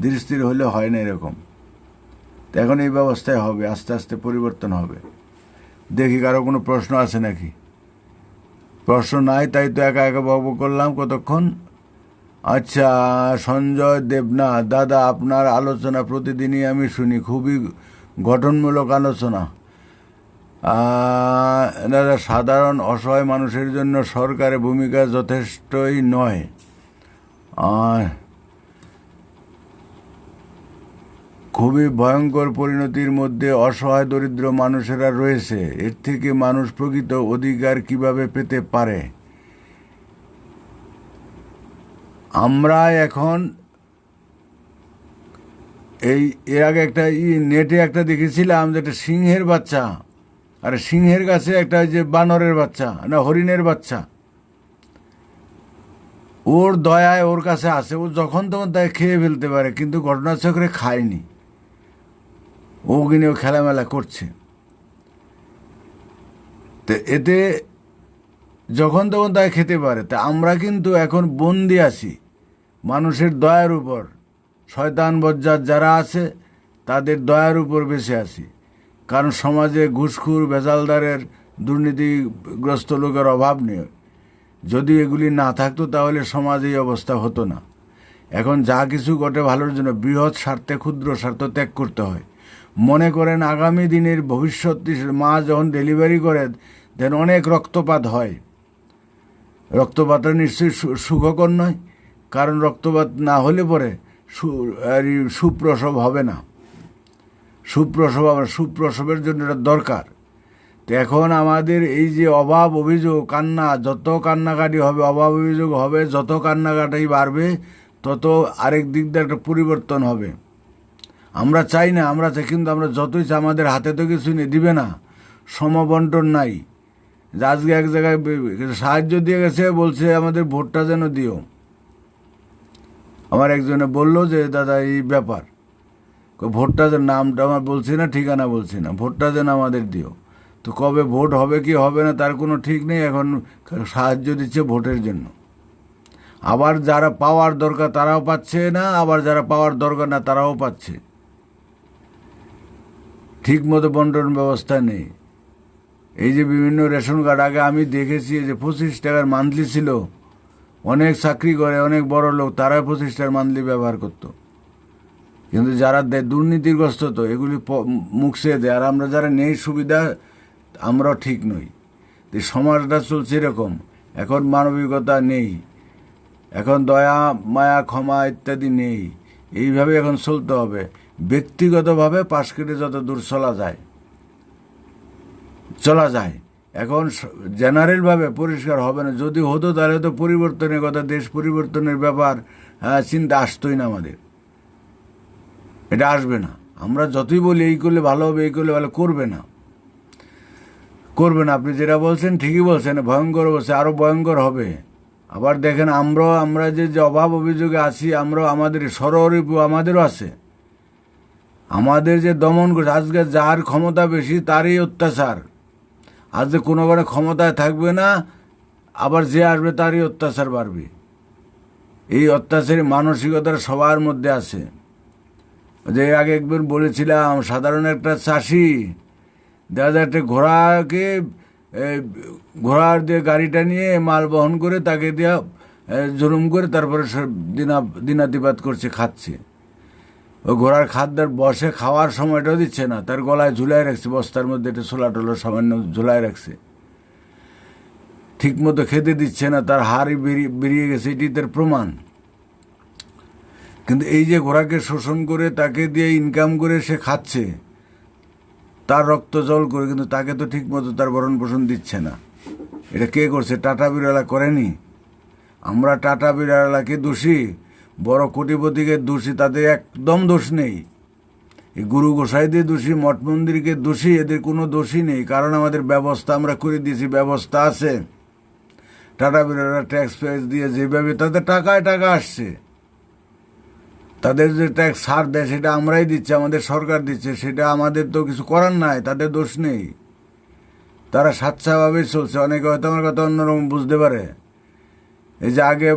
ধীর স্থির হলে হয় না এরকম। তো এখন এই ব্যবস্থায় হবে, আস্তে আস্তে পরিবর্তন হবে। দেখি কারো কোনো প্রশ্ন আছে নাকি? প্রশ্ন নাই, তাই তো একা একা বকবক করলাম কতক্ষণ। আচ্ছা, সঞ্জয় দেবনাথ, দাদা আপনার আলোচনা প্রতিদিনই আমি শুনি, খুবই গঠনমূলক আলোচনা। দাদা, সাধারণ অসহায় মানুষের জন্য সরকারের ভূমিকা যথেষ্টই নয়। খুবই ভয়ঙ্কর পরিণতির মধ্যে অসহায় দরিদ্র মানুষেরা রয়েছে। এর থেকে মানুষ প্রকৃত অধিকার কিভাবে পেতে পারে? আমরা এখন এর আগে একটা নেটে একটা দেখেছিলাম যে একটা সিংহের বাচ্চা, আর সিংহের কাছে একটা যে বানরের বাচ্চা, না হরিণের বাচ্চা, ওর দয়ায় ওর কাছে আসে, ও যখন তখন তাই খেয়ে ফেলতে পারে, কিন্তু ঘটনাচক্রে খায়নি, ও কিনে ও খেলামেলা করছে। তো এতে যখন তখন তাই খেতে পারে। তা আমরা কিন্তু এখন বন্দি আছি মানুষের দয়ার উপর, শয়তান বজ্জাত যারা আছে তাদের দয়ার উপর বেঁচে আছি। কারণ সমাজে ঘুষখোর, ভেজালদারের, দুর্নীতিগ্রস্ত লোকের অভাব নেই। যদি এগুলি না থাকতো তাহলে সমাজ এই অবস্থা হতো না। এখন যা কিছু ঘটে ভালোর জন্য, বৃহৎ স্বার্থে ক্ষুদ্র স্বার্থ ত্যাগ করতে হয়। মনে করেন আগামী দিনের ভবিষ্যৎ মা যখন ডেলিভারি করে দেন অনেক রক্তপাত হয়, রক্তপাতটা নিশ্চয়ই সুখকর নয়, কারণ রক্তপাত না হলে পরে সুপ্রসব হবে না, সুপ্রসবের জন্য এটা দরকার। তো এখন আমাদের এই যে অভাব অভিযোগ, কান্না, যত কান্নাকাটি হবে, অভাব অভিযোগ হবে, যত কান্নাকাটি বাড়বে, তত আরেক দিক দিয়ে একটা পরিবর্তন হবে। আমরা চাই না, আমরা চাই, কিন্তু আমরা যতই চাই, আমাদের হাতে তো কিছু নেই, দিবে না, সমবন্টন নাই। আজকে এক জায়গায় সাহায্য দিয়ে গেছে, বলছে আমাদের ভোটটা যেন দিও, আমার একজনে বলল যে দাদা এই ব্যাপার, ভোটটা যে নামটা আমার বলছি না, ঠিকানা বলছি না, ভোটটা যেন আমাদের দিও। তো কবে ভোট হবে কি হবে না তার কোনো ঠিক নেই, এখন সাহায্য দিচ্ছে ভোটের জন্য। আবার যারা পাওয়ার দরকার তারাও পাচ্ছে না, আবার যারা পাওয়ার দরকার না তারাও পাচ্ছে। ঠিক মতো বন্টন ব্যবস্থা নেই। এই যে বিভিন্ন রেশন কার্ড, আগে আমি দেখেছি যে 25 টাকার মান্থলি ছিল, অনেক চাকরি করে অনেক বড় লোক তারা 25 টাকার মান্থলি ব্যবহার করতো। কিন্তু যারা দেয় দুর্নীতিগ্রস্ত তো এগুলি মুখ চেয়ে দেয়, আর আমরা যারা নেই সুবিধা আমরাও ঠিক নই। তো সমাজটা চলছে এরকম, এখন মানবিকতা নেই, এখন দয়া মায়া ক্ষমা ইত্যাদি নেই। এইভাবে এখন চলতে হবে, ব্যক্তিগতভাবে পাশ কেটে যত দূর চলা যায়। এখন জেনারেলভাবে পরিষ্কার হবে না, যদি হতো তাহলে তো পরিবর্তনের কথা, দেশ পরিবর্তনের ব্যাপার চিন্তা আসতোই না আমাদের, এটা আসবে না। আমরা যতই বলি এই করলে ভালো হবে, এই করলে ভালো, করবে না। আপনি যেটা বলছেন ঠিকই বলছেন, ভয়ঙ্কর বলছে, আরও ভয়ঙ্কর হবে। আবার দেখেন আমরা যে অভাব অভিযোগে আছি, আমাদের সররিপু আমাদেরও আছে, আমাদের যে দমন করছে। আজকে যার ক্ষমতা বেশি তারই অত্যাচার, আজকে কোনো ক্ষমতায় থাকবে না, আবার যে আসবে তারই অত্যাচার বাড়বে। এই অত্যাচারী মানসিকতার সবার মধ্যে আছে। যে আগে একবার বলেছিলাম, সাধারণ একটা চাষি দেখা যায় একটা ঘোড়ার দিয়ে গাড়িটা নিয়ে মাল বহন করে তাকে দেওয়া জুলুম করে তারপরে দিনাতিপাত করছে, খাচ্ছে। ওই ঘোড়ার খাদ্যের বসে খাওয়ার সময়টাও দিচ্ছে না, তার গলায় ঝুলাই রাখছে, বস্তার মধ্যে একটা ছোলা টোলা সামান্য ঝুলাই রাখছে, ঠিক মতো খেতে দিচ্ছে না, তার হাড়ই বেরিয়ে গেছে, এটি তার প্রমাণ। কিন্তু এই যে ঘোড়াকে শোষণ করে তাকে দিয়ে ইনকাম করে সে খাচ্ছে, তার রক্ত জল করে, কিন্তু তাকে তো ঠিক মতো তার ভরণ পোষণ দিচ্ছে না। এটা কে করছে? টাটা বিড়ালা করেনি। আমরা টাটা বিড়ালাকে দোষী, বড় কোটিপতিকে দোষী, তাদের একদম দোষ নেই। এই গুরু গোসাইদের দোষী, মঠ মন্দিরকে দোষী, এদের কোনো দোষই নেই। কারণ আমাদের ব্যবস্থা আমরা করে দিয়েছি, ব্যবস্থা আছে। টাটা বিড়ালা ট্যাক্স ফ্যাক্স দিয়ে যেভাবে তাদের টাকা আসছে, তাদের যে ট্যাক্স ছাড় দেয় সেটা আমরাই দিচ্ছি, আমাদের সরকার দিচ্ছে, সেটা আমাদের তো কিছু করার নাই, তাদের দোষ নেই। তারা স্বেচ্ছাভাবেই চলছে। অনেকে হয়তো আমার কথা অন্যরকম বুঝতে পারে। এই যে আগে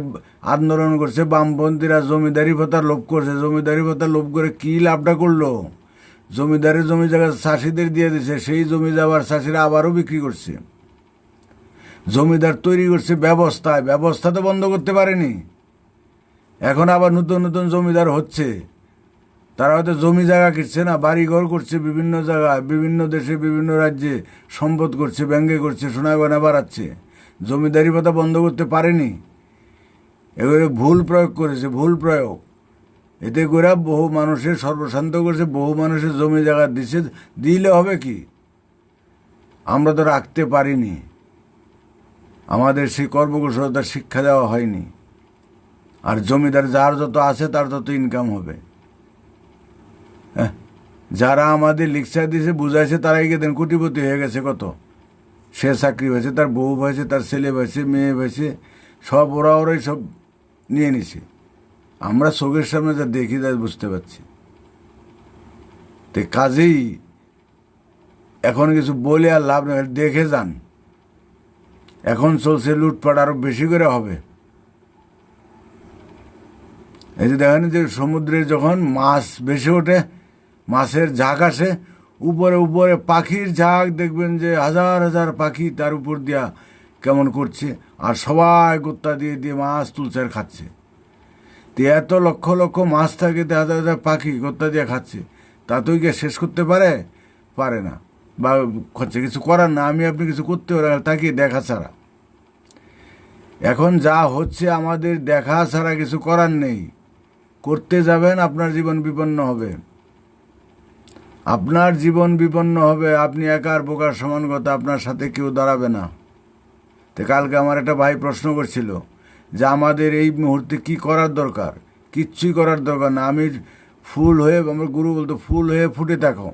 আন্দোলন করছে বামপন্থীরা, জমিদারি ভাতার লোভ করছে, জমিদারি ভাতার লোভ করে কি লাভটা করলো? জমিদারের জমি জায়গা চাষিদের দিয়ে দিছে, সেই জমি যাবার চাষিরা আবারও বিক্রি করছে। জমিদার তৈরি করছে ব্যবস্থা তো বন্ধ করতে পারেনি। এখন আবার নতুন নতুন জমিদার হচ্ছে, তারা হয়তো জমি জায়গা কিনছে না, বাড়ি ঘর করছে বিভিন্ন জায়গায়, বিভিন্ন দেশে, বিভিন্ন রাজ্যে সম্পদ করছে, ব্যাঙ্গে করছে, সোনা গয়না বাড়াচ্ছে। জমিদারি ভাতা বন্ধ করতে পারেনি। এবারে ভুল প্রয়োগ করেছে, ভুল প্রয়োগ। এতে করে বহু মানুষের সর্বশান্ত করছে, বহু মানুষের জমি জায়গা দিচ্ছে। দিলে হবে কি? আমরা তো রাখতে পারিনি, আমাদের সেই কর্মকুশলতার শিক্ষা দেওয়া হয়নি। আর জমিদার যার যত আছে তার তত ইনকাম হবে। যারা আমাদের লিখছা দিয়েছে, বুঝাইছে, তারাই গেছেন কোটিপতি হয়ে গেছে। কত সে চাকরি হয়েছে, তার বউ হয়েছে, তার ছেলে হয়েছে, মেয়ে হয়েছে, সব ওরাই সব নিয়ে নিছে। আমরা চোখের সামনে যা দেখি তাই বুঝতে পারছি। তো কাজেই এখন কিছু বলে আর লাভ নেই, দেখে যান। এখন চলছে লুটপাট, আরো বেশি করে হবে। এই যে দেখেন যে সমুদ্রে যখন মাছ বেশি ওঠে, মাছের ঝাঁক আসে, উপরে উপরে পাখির ঝাঁক দেখবেন যে হাজার হাজার পাখি তার উপর দিয়া কেমন করছে, আর সবাই গোত্তা দিয়ে দিয়ে মাছ তুলছে আর খাচ্ছে। তো এত লক্ষ লক্ষ মাছ থাকে, হাজার হাজার পাখি গোত্তা দিয়ে খাচ্ছে, তাতেও কি শেষ করতে পারে না, বা হচ্ছে কিছু করার না। আপনি কিছু করতে পারেন তাকে দেখা ছাড়া। এখন যা হচ্ছে আমাদের দেখা ছাড়া কিছু করার নেই। করতে যাবেন, আপনার জীবন বিপন্ন হবে, আপনার জীবন বিপন্ন হবে। আপনি একার বোকার সমান কথা, আপনার সাথে কেউ দাঁড়াবে না। তো কালকে আমার একটা ভাই প্রশ্ন করছিল যে আমাদের এই মুহূর্তে কি করার দরকার? কিচ্ছুই করার দরকার না। আমি ফুল হয়ে, আমার গুরু বলতো ফুল হয়ে ফুটে থাকো।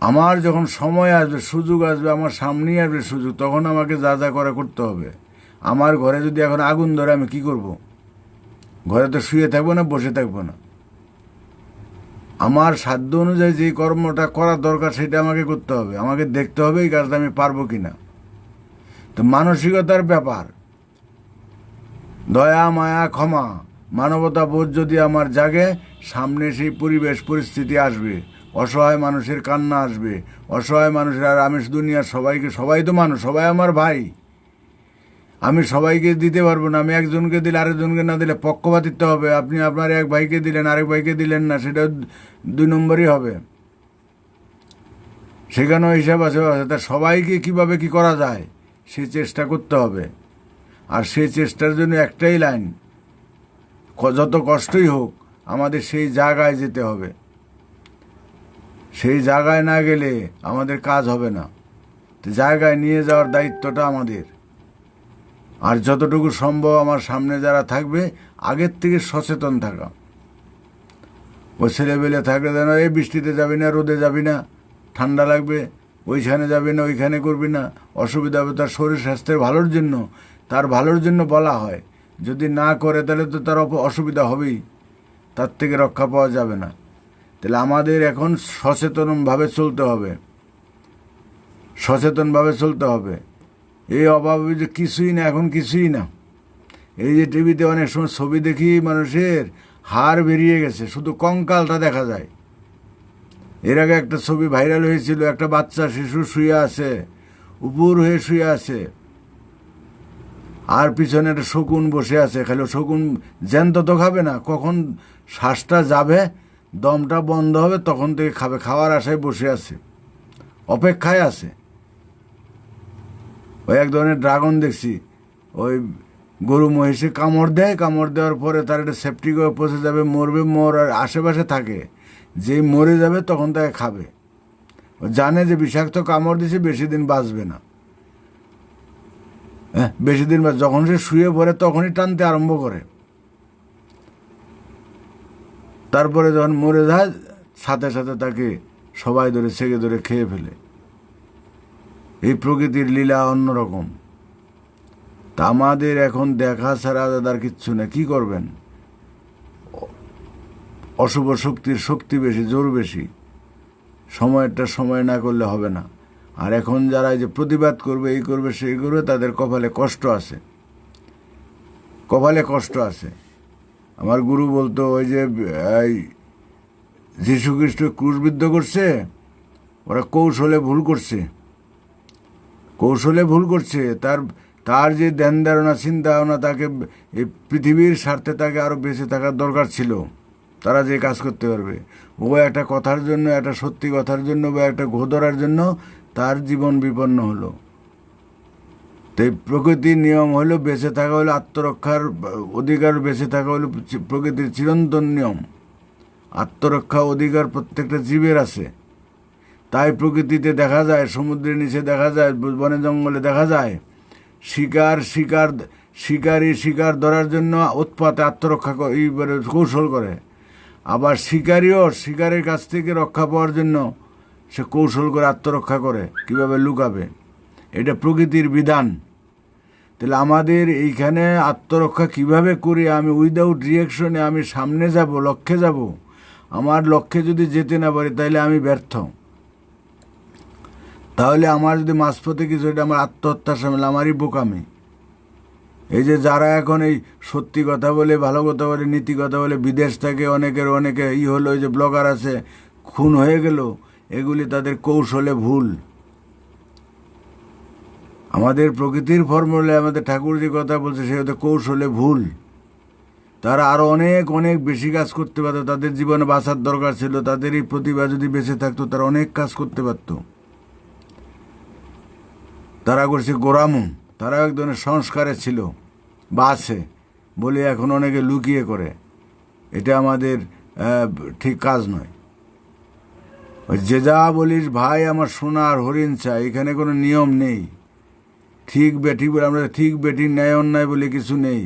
আমার যখন সময় আসবে, সুযোগ আসবে, আমার সামনেই আসবে সুযোগ, তখন আমাকে যা যা করতে হবে। আমার ঘরে যদি এখন আগুন ধরে আমি কি করব? ঘরে তো শুয়ে থাকবো না, বসে থাকবো না। আমার সাধ্য অনুযায়ী যে কর্মটা করার দরকার সেটা আমাকে করতে হবে, আমাকে দেখতে হবে এই কাজটা আমি পারবো কিনা। তো মানসিকতার ব্যাপার, দয়া মায়া ক্ষমা মানবতা বোধ যদি আমার জাগে, সামনে সেই পরিবেশ পরিস্থিতি আসবে, অসহায় মানুষের কান্না আসবে, অসহায় মানুষের। আর আমি দুনিয়ার সবাইকে, সবাই তো মানুষ, সবাই আমার ভাই, আমি সবাইকে দিতে পারবো না। আমি একজনকে দিলে আরেকজনকে না দিলে পক্ষপাতিত্ব হবে। আপনি আপনার এক ভাইকে দিলেন, আরেক ভাইকে দিলেন না, সেটা 2 নম্বরই হবে। সেখানেও হিসাব আছে। তা সবাইকে কিভাবে কি করা যায় সেই চেষ্টা করতে হবে। আর সেই চেষ্টার জন্য একটাই লাইন, যত কষ্টই হোক আমাদের সেই জায়গায় যেতে হবে। সেই জায়গায় না গেলে আমাদের কাজ হবে না। তো জায়গায় নিয়ে যাওয়ার দায়িত্বটা আমাদের। আর যতটুকু সম্ভব আমার সামনে যারা থাকবে আগের থেকে সচেতন থাকা। ওই ছেলেবেলে থাকলে যেন এই বৃষ্টিতে যাবি না, রোদে যাবি না, ঠান্ডা লাগবে, ওইখানে যাবি না, ওইখানে করবি না, অসুবিধা হবে। তার শরীর স্বাস্থ্যের ভালোর জন্য, তার ভালোর জন্য বলা হয়। যদি না করে তাহলে তো তার অসুবিধা হবেই, তার থেকে রক্ষা পাওয়া যাবে না। তাহলে আমাদের এখন সচেতনভাবে চলতে হবে, সচেতনভাবে চলতে হবে। এই অভাবে যে কিছুই না, এখন কিছুই না। এই যে টিভিতে অনেক সময় ছবি দেখি, মানুষের হাড় বেরিয়ে গেছে, শুধু কঙ্কালটা দেখা যায়। এর আগে একটা ছবি ভাইরাল হয়েছিল, একটা বাচ্চা শিশু শুয়ে আছে, উপর হয়ে শুয়ে আছে, আর পিছনে একটা শকুন বসে আছে। খালি শকুন জ্যান্ত তো খাবে না, কখন শ্বাসটা যাবে, দমটা বন্ধ হবে, তখন থেকে খাবে। খাওয়ার আশায় বসে আছে, অপেক্ষায় আছে। ওই এক ধরনের ড্রাগন দেখছি, ওই গরু মহিষে কামড় দেয়, কামড় দেওয়ার পরে তার একটা সেপটিক হয়ে পচে যাবে, মরবে। আর আশেপাশে থাকে, যেই মরে যাবে তখন তাকে খাবে। ও জানে যে বিষাক্ত কামড় দিছে, বেশি দিন বাঁচবে না। হ্যাঁ, বেশি দিন যখন সে শুয়ে পড়ে তখনই টানতে আরম্ভ করে। তারপরে যখন মরে যায়, সাথে সাথে তাকে সবাই ধরে ছেঁকে ধরে খেয়ে ফেলে। এই প্রকৃতির লীলা অন্যরকম। তা আমাদের এখন দেখা ছাড়া আর কিচ্ছু না। কি করবেন? অশুভ শক্তির শক্তি বেশি, জোর বেশি। সময়টা সময় না করলে হবে না। আর এখন যারা এই যে প্রতিবাদ করবে, এই করবে, সেই করবে, তাদের কপালে কষ্ট আছে, কপালে কষ্ট আছে। আমার গুরু বলতো, ওই যে যীশু খ্রিস্ট ক্রুশবিদ্ধ করছে, ওরা কৌশলে ভুল করছে, কৌশলে ভুল করছে। তার যে ধ্যান ধারণা, চিন্তা ভাবনা, তাকে এই পৃথিবীর স্বার্থে তাকে আরও বেঁচে থাকার দরকার ছিল। তারা যে কাজ করতে পারবে, ও একটা কথার জন্য, একটা সত্যি কথার জন্য বা একটা ঘোধরার জন্য তার জীবন বিপন্ন হলো। তাই প্রকৃতির নিয়ম হলো বেঁচে থাকা, হলো আত্মরক্ষার অধিকার, বেঁচে থাকা হলো প্রকৃতির চিরন্তন নিয়ম। আত্মরক্ষা অধিকার প্রত্যেকটা জীবের আছে। তাই প্রকৃতিতে দেখা যায়, সমুদ্রের নিচে দেখা যায়, বনে জঙ্গলে দেখা যায়, শিকারি শিকার ধরার জন্য উৎপাতে আত্মরক্ষা কৌশল করে। আবার শিকারিও শিকারের কাছ থেকে রক্ষা পাওয়ার জন্য সে কৌশল করে আত্মরক্ষা করে, কিভাবে লুকাবে। এটা প্রকৃতির বিধান। তাহলে আমাদের এইখানে আত্মরক্ষা কিভাবে করি? আমি উইদাউট রিয়াকশনে আমি সামনে যাব, লক্ষ্যে যাব। আমার লক্ষ্যে যদি যেতে না পারি তাহলে আমি ব্যর্থ। তাহলে আমার যদি মাঝপথে কিছু, এটা আমার আত্মহত্যার সামিল, আমারই বোকামি। এই যে যারা এখন এই সত্যি কথা বলে, ভালো কথা বলে, নীতি কথা বলে, বিদেশ থেকে অনেকে হলো, এই যে ব্লগার আছে, খুন হয়ে গেল, এগুলি তাদের কৌশলে ভুল। আমাদের প্রকৃতির ফর্মুলায় আমাদের ঠাকুর যে কথা বলছে, সে হয়তো কৌশলে ভুল। তারা আরও অনেক বেশি কাজ করতে পারত, তাদের জীবনে বাঁচার দরকার ছিল। তাদের এই প্রতিভা যদি বেঁচে থাকতো, তারা অনেক কাজ করতে পারত। তারা করছে গোরামু, তারা এক ধরনের সংস্কারে ছিল বা আছে বলে এখন অনেকে লুকিয়ে করে। এটা আমাদের ঠিক কাজ নয়। যে যা বলিস ভাই, আমার সোনার হরিণ চাই, এখানে কোনো নিয়ম নেই। ঠিক বেঠিক বলে, আমরা ঠিক বেঠিক, ন্যায় অন্যায় বলে কিছু নেই।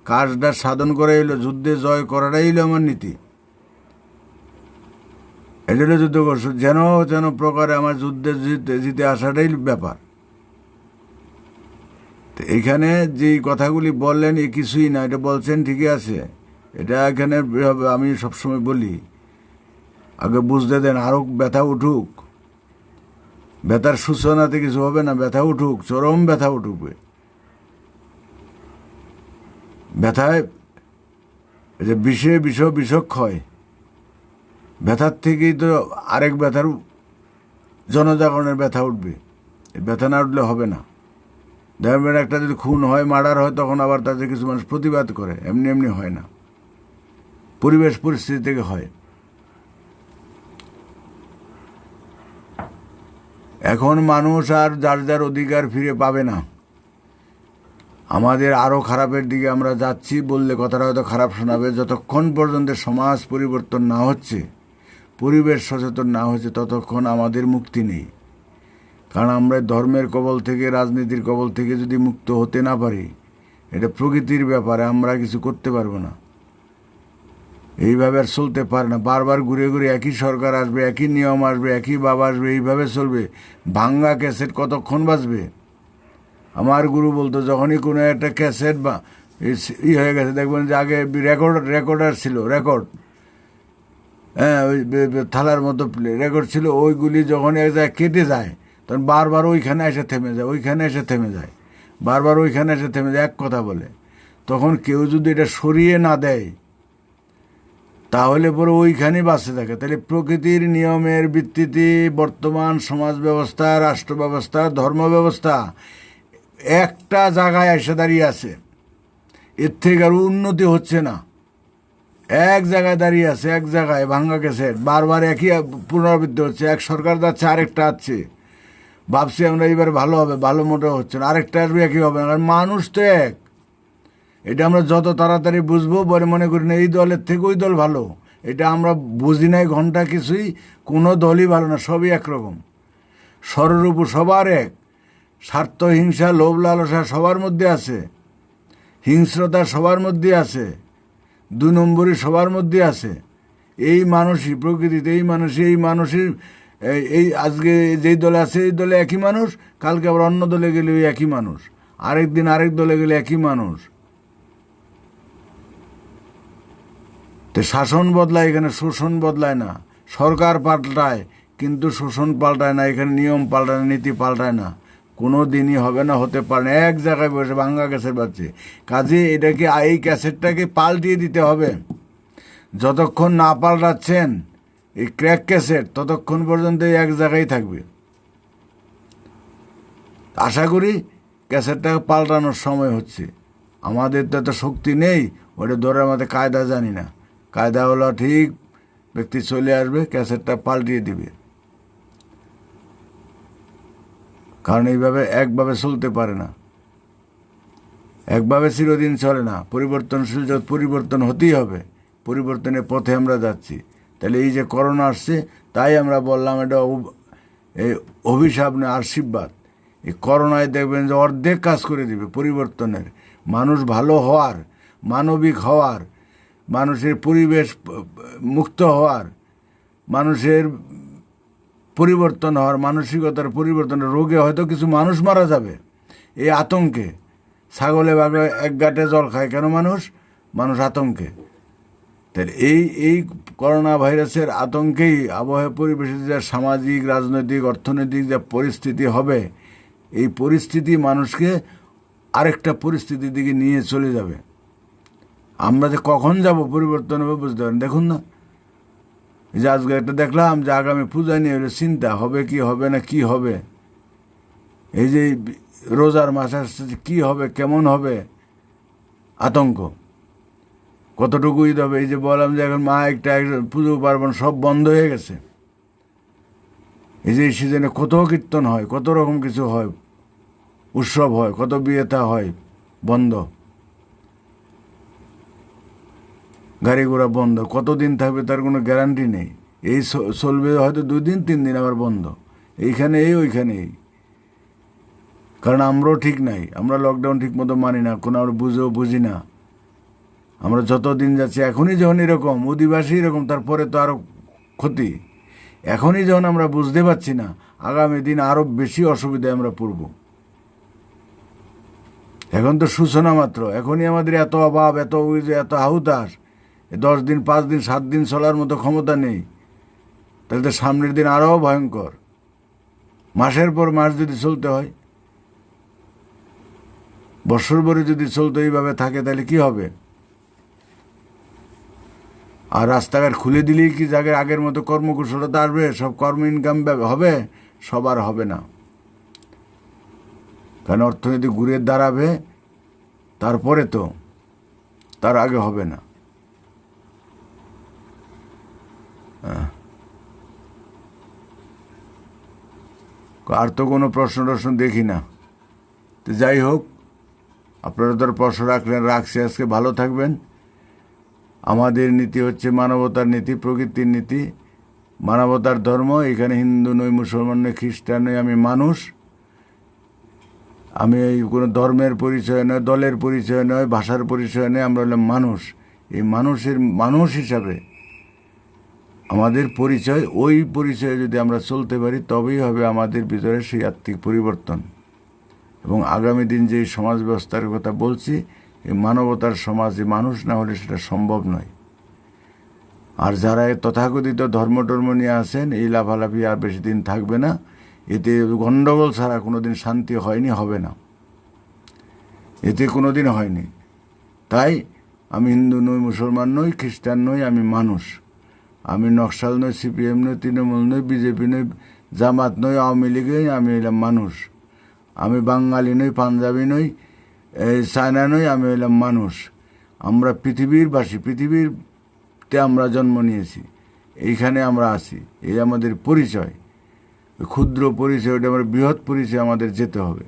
কাজটা সাধন করাই হলো, যুদ্ধে জয় করাটাই হলো আমার নীতি। এটা হলো যুদ্ধ করছো, যেন প্রকারে আমার যুদ্ধে জিতে আসাটাই ব্যাপার। এইখানে যে কথাগুলি বললেন, এ কিছুই না। এটা বলছেন ঠিকই আছে, এটা এখানে আমি সবসময় বলি, আগে বুঝতে দেন, আরও ব্যথা উঠুক। ব্যথার সূচনাতে কিছু হবে না, ব্যথা উঠুক, চরম ব্যথা উঠুকবে। ব্যথায় যে বিষক্ষয়, ব্যথার থেকেই তো আরেক ব্যথার জনজাগরণের ব্যথা উঠবে। এই ব্যথা না উঠলে হবে না। দেখবেন একটা যদি খুন হয়, মার্ডার হয়, তখন আবার তাদের কিছু মানুষ প্রতিবাদ করে, এমনি এমনি হয় না, পরিবেশ পরিস্থিতি থেকে হয়। এখন মানুষ আর যার যার অধিকার ফিরে পাবে না। আমাদের আরও খারাপের দিকে আমরা যাচ্ছি বললে কথাটা হয়তো খারাপ শোনাবে। যতক্ষণ পর্যন্ত সমাজ পরিবর্তন না হচ্ছে, পরিবেশ সচেতন না হচ্ছে, ততক্ষণ আমাদের মুক্তি নেই। কারণ আমরা ধর্মের কবল থেকে, রাজনীতির কবল থেকে যদি মুক্ত হতে না পারি, এটা প্রকৃতির ব্যাপারে, আমরা কিছু করতে পারবো না। এইভাবে আর চলতে পারে না। বারবার ঘুরে ঘুরে একই সরকার আসবে, একই নিয়ম আসবে, একই বাবা আসবে, এইভাবে চলবে। ভাঙ্গা ক্যাসেট কতক্ষণ বাজবে? আমার গুরু বলতো, যখনই কোনো একটা ক্যাসেট বা হয়ে গেছে, দেখবেন যে আগে রেকর্ডার ছিল, রেকর্ড, হ্যাঁ, ওই থালার মতো রেকর্ড ছিল, ওইগুলি যখন এক জায়গায় কেটে যায়, তখন বারবার ওইখানে এসে থেমে যায়, ওইখানে এসে থেমে যায়, বারবার ওইখানে এসে থেমে যায়, এক কথা বলে। তখন কেউ যদি এটা সরিয়ে না দেয়, তাহলে পরে ওইখানেই বাঁচতে থাকে। তাহলে প্রকৃতির নিয়মের ভিত্তিতে বর্তমান সমাজ ব্যবস্থা, রাষ্ট্র ব্যবস্থা, ধর্ম ব্যবস্থা একটা জায়গায় এসে দাঁড়িয়ে আছে। এর থেকে আর উন্নতি হচ্ছে না। এক জায়গায় দাঁড়িয়ে আছে, এক জায়গায় ভাঙ্গা ক্যাসেট, বারবার একই পুনরাবৃত্তি হচ্ছে। এক সরকার যাচ্ছে, আরেকটা আসছে, ভাবছি আমরা এবার ভালো হবে, ভালো মোটেও হচ্ছে না, আরেকটা আসবে, একই হবে না। কারণ মানুষ তো এক। এটা আমরা যত তাড়াতাড়ি বুঝবো, বলে মনে করি না এই দলের থেকে ওই দল ভালো। এটা আমরা বুঝি নাই ঘন্টা কিছুই। কোনো দলই ভালো না, সবই একরকম। স্বরূপ সবার এক। স্বার্থ, হিংসা, লোভ, লালসা সবার মধ্যে আছে, হিংস্রতা সবার মধ্যে আছে, 2 নম্বরই সবার মধ্যে আছে। এই মানুষই প্রকৃতিতে, এই মানুষের এই আজকে যেই দলে আছে এই দলে একই মানুষ, কালকে আবার অন্য দলে গেলে ওই একই মানুষ, আরেক দিন আরেক দলে গেলে একই মানুষ। তো শাসন বদলায়, এখানে শোষণ বদলায় না। সরকার পাল্টায় কিন্তু শোষণ পাল্টায় না, এখানে নিয়ম পাল্টায় না, নীতি পাল্টায় না। কোনো দিনই হবে না, হতে পারে না। এক জায়গায় বসে ভাঙ্গা ক্যাসেট বাজছে। কাজে এটাকে, এই ক্যাসেটটাকে পাল্টিয়ে দিতে হবে। যতক্ষণ না পাল্টাচ্ছেন এই ক্র্যাক ক্যাসেট, ততক্ষণ পর্যন্ত এক জায়গায় থাকবে। আশা করি ক্যাসেটটাকে পাল্টানোর সময় হচ্ছে। আমাদের তো এত শক্তি নেই, ওটা ধরে আমাদের কায়দা জানি না। কায়দা হলো ঠিক, ব্যক্তি চলে আসবে, ক্যাসেটটা পাল্টিয়ে দিবে। কারণ এইভাবে একভাবে চলতে পারে না, একভাবে চিরদিন চলে না। পরিবর্তনশীল জগৎ, পরিবর্তন হতেই হবে। পরিবর্তনের পথে আমরা যাচ্ছি। তাহলে এই যে করোনা আসছে, তাই আমরা বললাম এটা এই অভিশাপ না, আশীর্বাদ। এই করোনায় দেখবেন যে অর্ধেক কাজ করে দিবে পরিবর্তনের। মানুষ ভালো হওয়ার, মানবিক হওয়ার, মানুষের পরিবেশ মুক্ত হওয়ার, মানুষের পরিবর্তন হওয়ার, মানসিকতার পরিবর্তন। রোগে হয়তো কিছু মানুষ মারা যাবে এই আতঙ্কে। ছাগলে বাঘে এক গাঁটে জল খায় কেন? মানুষ আতঙ্কে। তাহলে এই করোনা ভাইরাসের আতঙ্কেই আবহাওয়া, পরিবেশের যা সামাজিক, রাজনৈতিক, অর্থনৈতিক যা পরিস্থিতি হবে, এই পরিস্থিতি মানুষকে আরেকটা পরিস্থিতির দিকে নিয়ে চলে যাবে। আমরা যে কখন যাব, পরিবর্তন হবে বুঝতে পারেন। দেখুন না, এই যে আজকে একটা দেখলাম যে আগামী পূজা নিয়ে হলে চিন্তা হবে, কি হবে না কি হবে। এই যে রোজার মাস আসছে, কী হবে, কেমন হবে, আতঙ্ক। কতটুকু ঈদ হবে। এই যে বললাম যে এখন একটা পুজো পার্বণ সব বন্ধ হয়ে গেছে। এই যে এই সিজনে কত কীর্তন হয়, কত রকম কিছু হয়, উৎসব হয়, কত বিয়েথা হয়, বন্ধ। গাড়ি ঘোড়া বন্ধ। কতদিন থাকবে তার কোনো গ্যারান্টি নেই। এই চলবে হয়তো 2 দিন 3 দিন, আবার বন্ধ। এইখানে ওইখানে এই। কারণ আমরাও ঠিক নাই, আমরা লকডাউন ঠিক মতো মানি না, কোনো আমরা বুঝি না। আমরা যত দিন যাচ্ছি, এখনই যখন এরকম অধিবাসী এরকম, তারপরে তো আরও ক্ষতি। এখনই যখন আমরা বুঝতে পারছি না, আগামী দিন আরও বেশি অসুবিধায় আমরা পড়ব। এখন তো সূচনা মাত্র। এখনই আমাদের এত অভাব, এত হাহুতাশ, 10 দিন 5 দিন 7 দিন চলার মতো ক্ষমতা নেই, তাহলে তো সামনের দিন আরও ভয়ঙ্কর। মাসের পর মাস যদি চলতে হয়, বছর ভরে যদি চলতে এইভাবে থাকে, তাহলে কি হবে? আর রাস্তাঘাট খুলে দিলেই কি জায়গায় আগের মতো কর্মকুশলতা আসবে? সব কর্ম ইনকাম হবে? সবার হবে না, কারণ অর্থনীতি ঘুরে দাঁড়াবে, তারপরে তো, তার আগে হবে না। আর তো কোনো প্রশ্ন টশ্ন দেখি না। তো যাই হোক, আপনারা তো প্রশ্ন রাখছি আজকে। ভালো থাকবেন। আমাদের নীতি হচ্ছে মানবতার নীতি, প্রকৃতির নীতি, মানবতার ধর্ম। এখানে হিন্দু নই, মুসলমান নই, খ্রিস্টান নই, আমি মানুষ। আমি এই কোনো ধর্মের পরিচয় নয়, দলের পরিচয় নয়, ভাষার পরিচয় নয়, আমরা হলাম মানুষ। এই মানুষ হিসাবে আমাদের পরিচয়, ওই পরিচয়ে যদি আমরা চলতে পারি, তবেই হবে আমাদের ভিতরে সেই আত্মিক পরিবর্তন। এবং আগামী দিন যে সমাজ ব্যবস্থার কথা বলছি, এই মানবতার সমাজে মানুষ না হলে সেটা সম্ভব নয়। আর যারা তথাকথিত ধর্ম নিয়ে আসেন, এই লাফালাফি আর বেশি দিন থাকবে না। এতে গণ্ডগোল ছাড়া কোনোদিন শান্তি হয়নি, হবে না, এতে কোনোদিন হয়নি। তাই আমি হিন্দু নই, মুসলমান নই, খ্রিস্টান নই, আমি মানুষ। আমি নকশাল নই, সিপিএম নই, তৃণমূল নই, বিজেপি নই, জামাত নই, আওয়ামী লীগ নই, আমি হলাম মানুষ। আমি বাঙালি নই, পাঞ্জাবি নই, চায়না নই, আমি হলাম মানুষ। আমরা পৃথিবীর বাসী, পৃথিবীতে আমরা জন্ম নিয়েছি, এইখানে আমরা আছি, এই আমাদের পরিচয়। ক্ষুদ্র পরিচয়, ওটা আমার বৃহৎ পরিচয়, আমাদের যেতে হবে।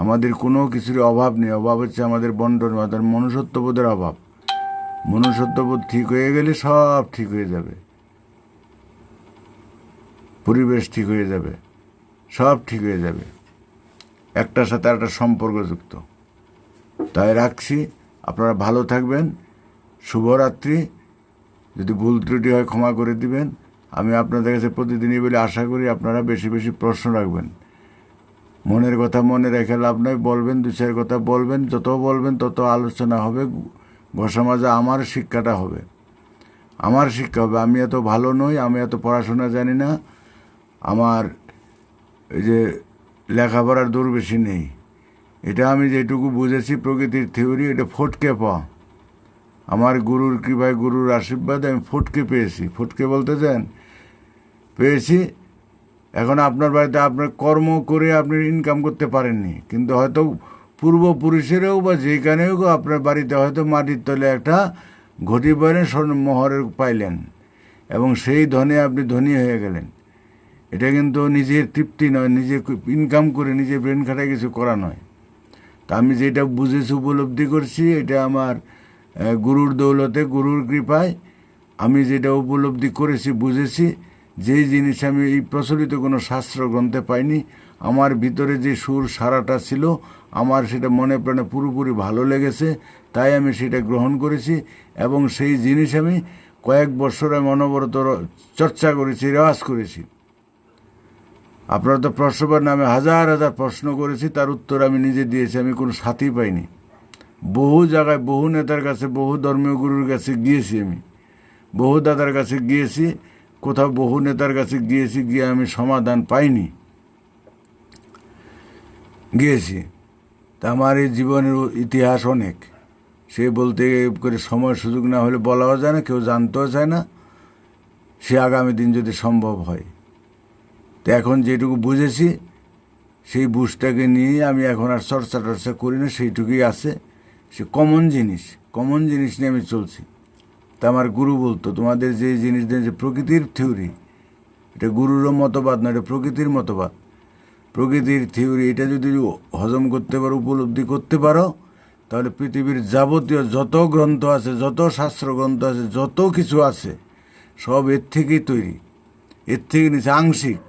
আমাদের কোনো কিছুর অভাব নেই। অভাব হচ্ছে আমাদের বন্টন, আমাদের মনুষ্যত্ববোধের অভাব। মনুষ্যত্ববোধ ঠিক হয়ে গেলে সব ঠিক হয়ে যাবে, পরিবেশ ঠিক হয়ে যাবে, সব ঠিক হয়ে যাবে, একটার সাথে একটা সম্পর্কযুক্ত। তাই রাখছি, আপনারা ভালো থাকবেন। শুভরাত্রি। যদি ভুল ত্রুটি হয় ক্ষমা করে দিবেন। আমি আপনাদের কাছে প্রতিদিনই বলে আশা করি আপনারা বেশি বেশি প্রশ্ন রাখবেন। মনের কথা মনে রেখে লাভ নয়, বলবেন, দু চার কথা বলবেন, যত বলবেন তত আলোচনা হবে, ঘষা মাজা আমার শিক্ষাটা হবে, আমার শিক্ষা হবে। আমি এত ভালো নই, আমি এত পড়াশোনা জানি না, আমার এই যে লেখাপড়ার দূর বেশি নেই। এটা আমি যেটুকু বুঝেছি প্রকৃতির থিওরি, এটা ফটকে পাওয়া। আমার গুরুর কৃপায়, গুরুর আশীর্বাদে আমি ফটকে পেয়েছি। ফটকে বলতে চান পেয়েছি। এখন আপনার বাড়িতে আপনার কর্ম করে আপনি ইনকাম করতে পারেননি, কিন্তু হয়তো পূর্বপুরুষেরও বা যেখানেও আপনার বাড়িতে হয়তো মাটির তলে একটা ঘটি পাইলেন, স্বর্ণমোহরের পাইলেন, এবং সেই ধনে আপনি ধনী হয়ে গেলেন। এটা কিন্তু নিজের তৃপ্তি নয়, নিজে ইনকাম করে নিজে ব্রেন খাটায় কিছু করা নয়। তা আমি যেটা বুঝেছি, উপলব্ধি করছি, এটা আমার গুরুর দৌলতে, গুরুর কৃপায় আমি যেটা উপলব্ধি করেছি, বুঝেছি, যেই জিনিস আমি এই প্রচলিত কোনো শাস্ত্র গ্রন্থে পাইনি, আমার ভিতরে যে সুর সারাটা ছিল, আমার সেটা মনে প্রাণে পুরোপুরি ভালো লেগেছে, তাই আমি সেটা গ্রহণ করেছি। এবং সেই জিনিস আমি কয়েক বছর আমি অনবরত চর্চা করেছি, রেওয়াজ করেছি। আপনারা তো প্রশ্নবার নামে হাজার হাজার প্রশ্ন করেছি, তার উত্তর আমি নিজে দিয়েছি। আমি কোনো সাথী পাইনি। বহু জায়গায়, বহু নেতার কাছে, বহু ধর্মীয় গুরুর কাছে গিয়েছি, আমি বহু দাদার কাছে গিয়েছি, কোথাও বহু নেতার কাছে গিয়েছি, গিয়ে আমি সমাধান পাইনি। গিয়েছি, তা আমার এই জীবনের ইতিহাস অনেক। সে বলতে করে সময় সুযোগ না হলে বলাও যায় না, কেউ জানতেও চায় না, সে আগামী দিন যদি সম্ভব হয়। তো এখন যেটুকু বুঝেছি, সেই বুঝটাকে নিয়ে আমি এখন আর চর্চা টর্চা করি না, সেইটুকুই আছে। সে কমন জিনিস নিয়ে আমি চলছি। তা আমার গুরু বলতো, তোমাদের যে জিনিস যে প্রকৃতির থিওরি, এটা গুরুরও মতবাদ না, এটা প্রকৃতির মতবাদ। প্রকৃতির থিওরি এটা যদি হজম করতে পারো, উপলব্ধি করতে পারো, তাহলে পৃথিবীর যাবতীয় যত গ্রন্থ আছে, যত শাস্ত্র গ্রন্থ আছে, যত কিছু আছে, সব এর থেকেই তৈরি, এর থেকে নিচে আংশিক।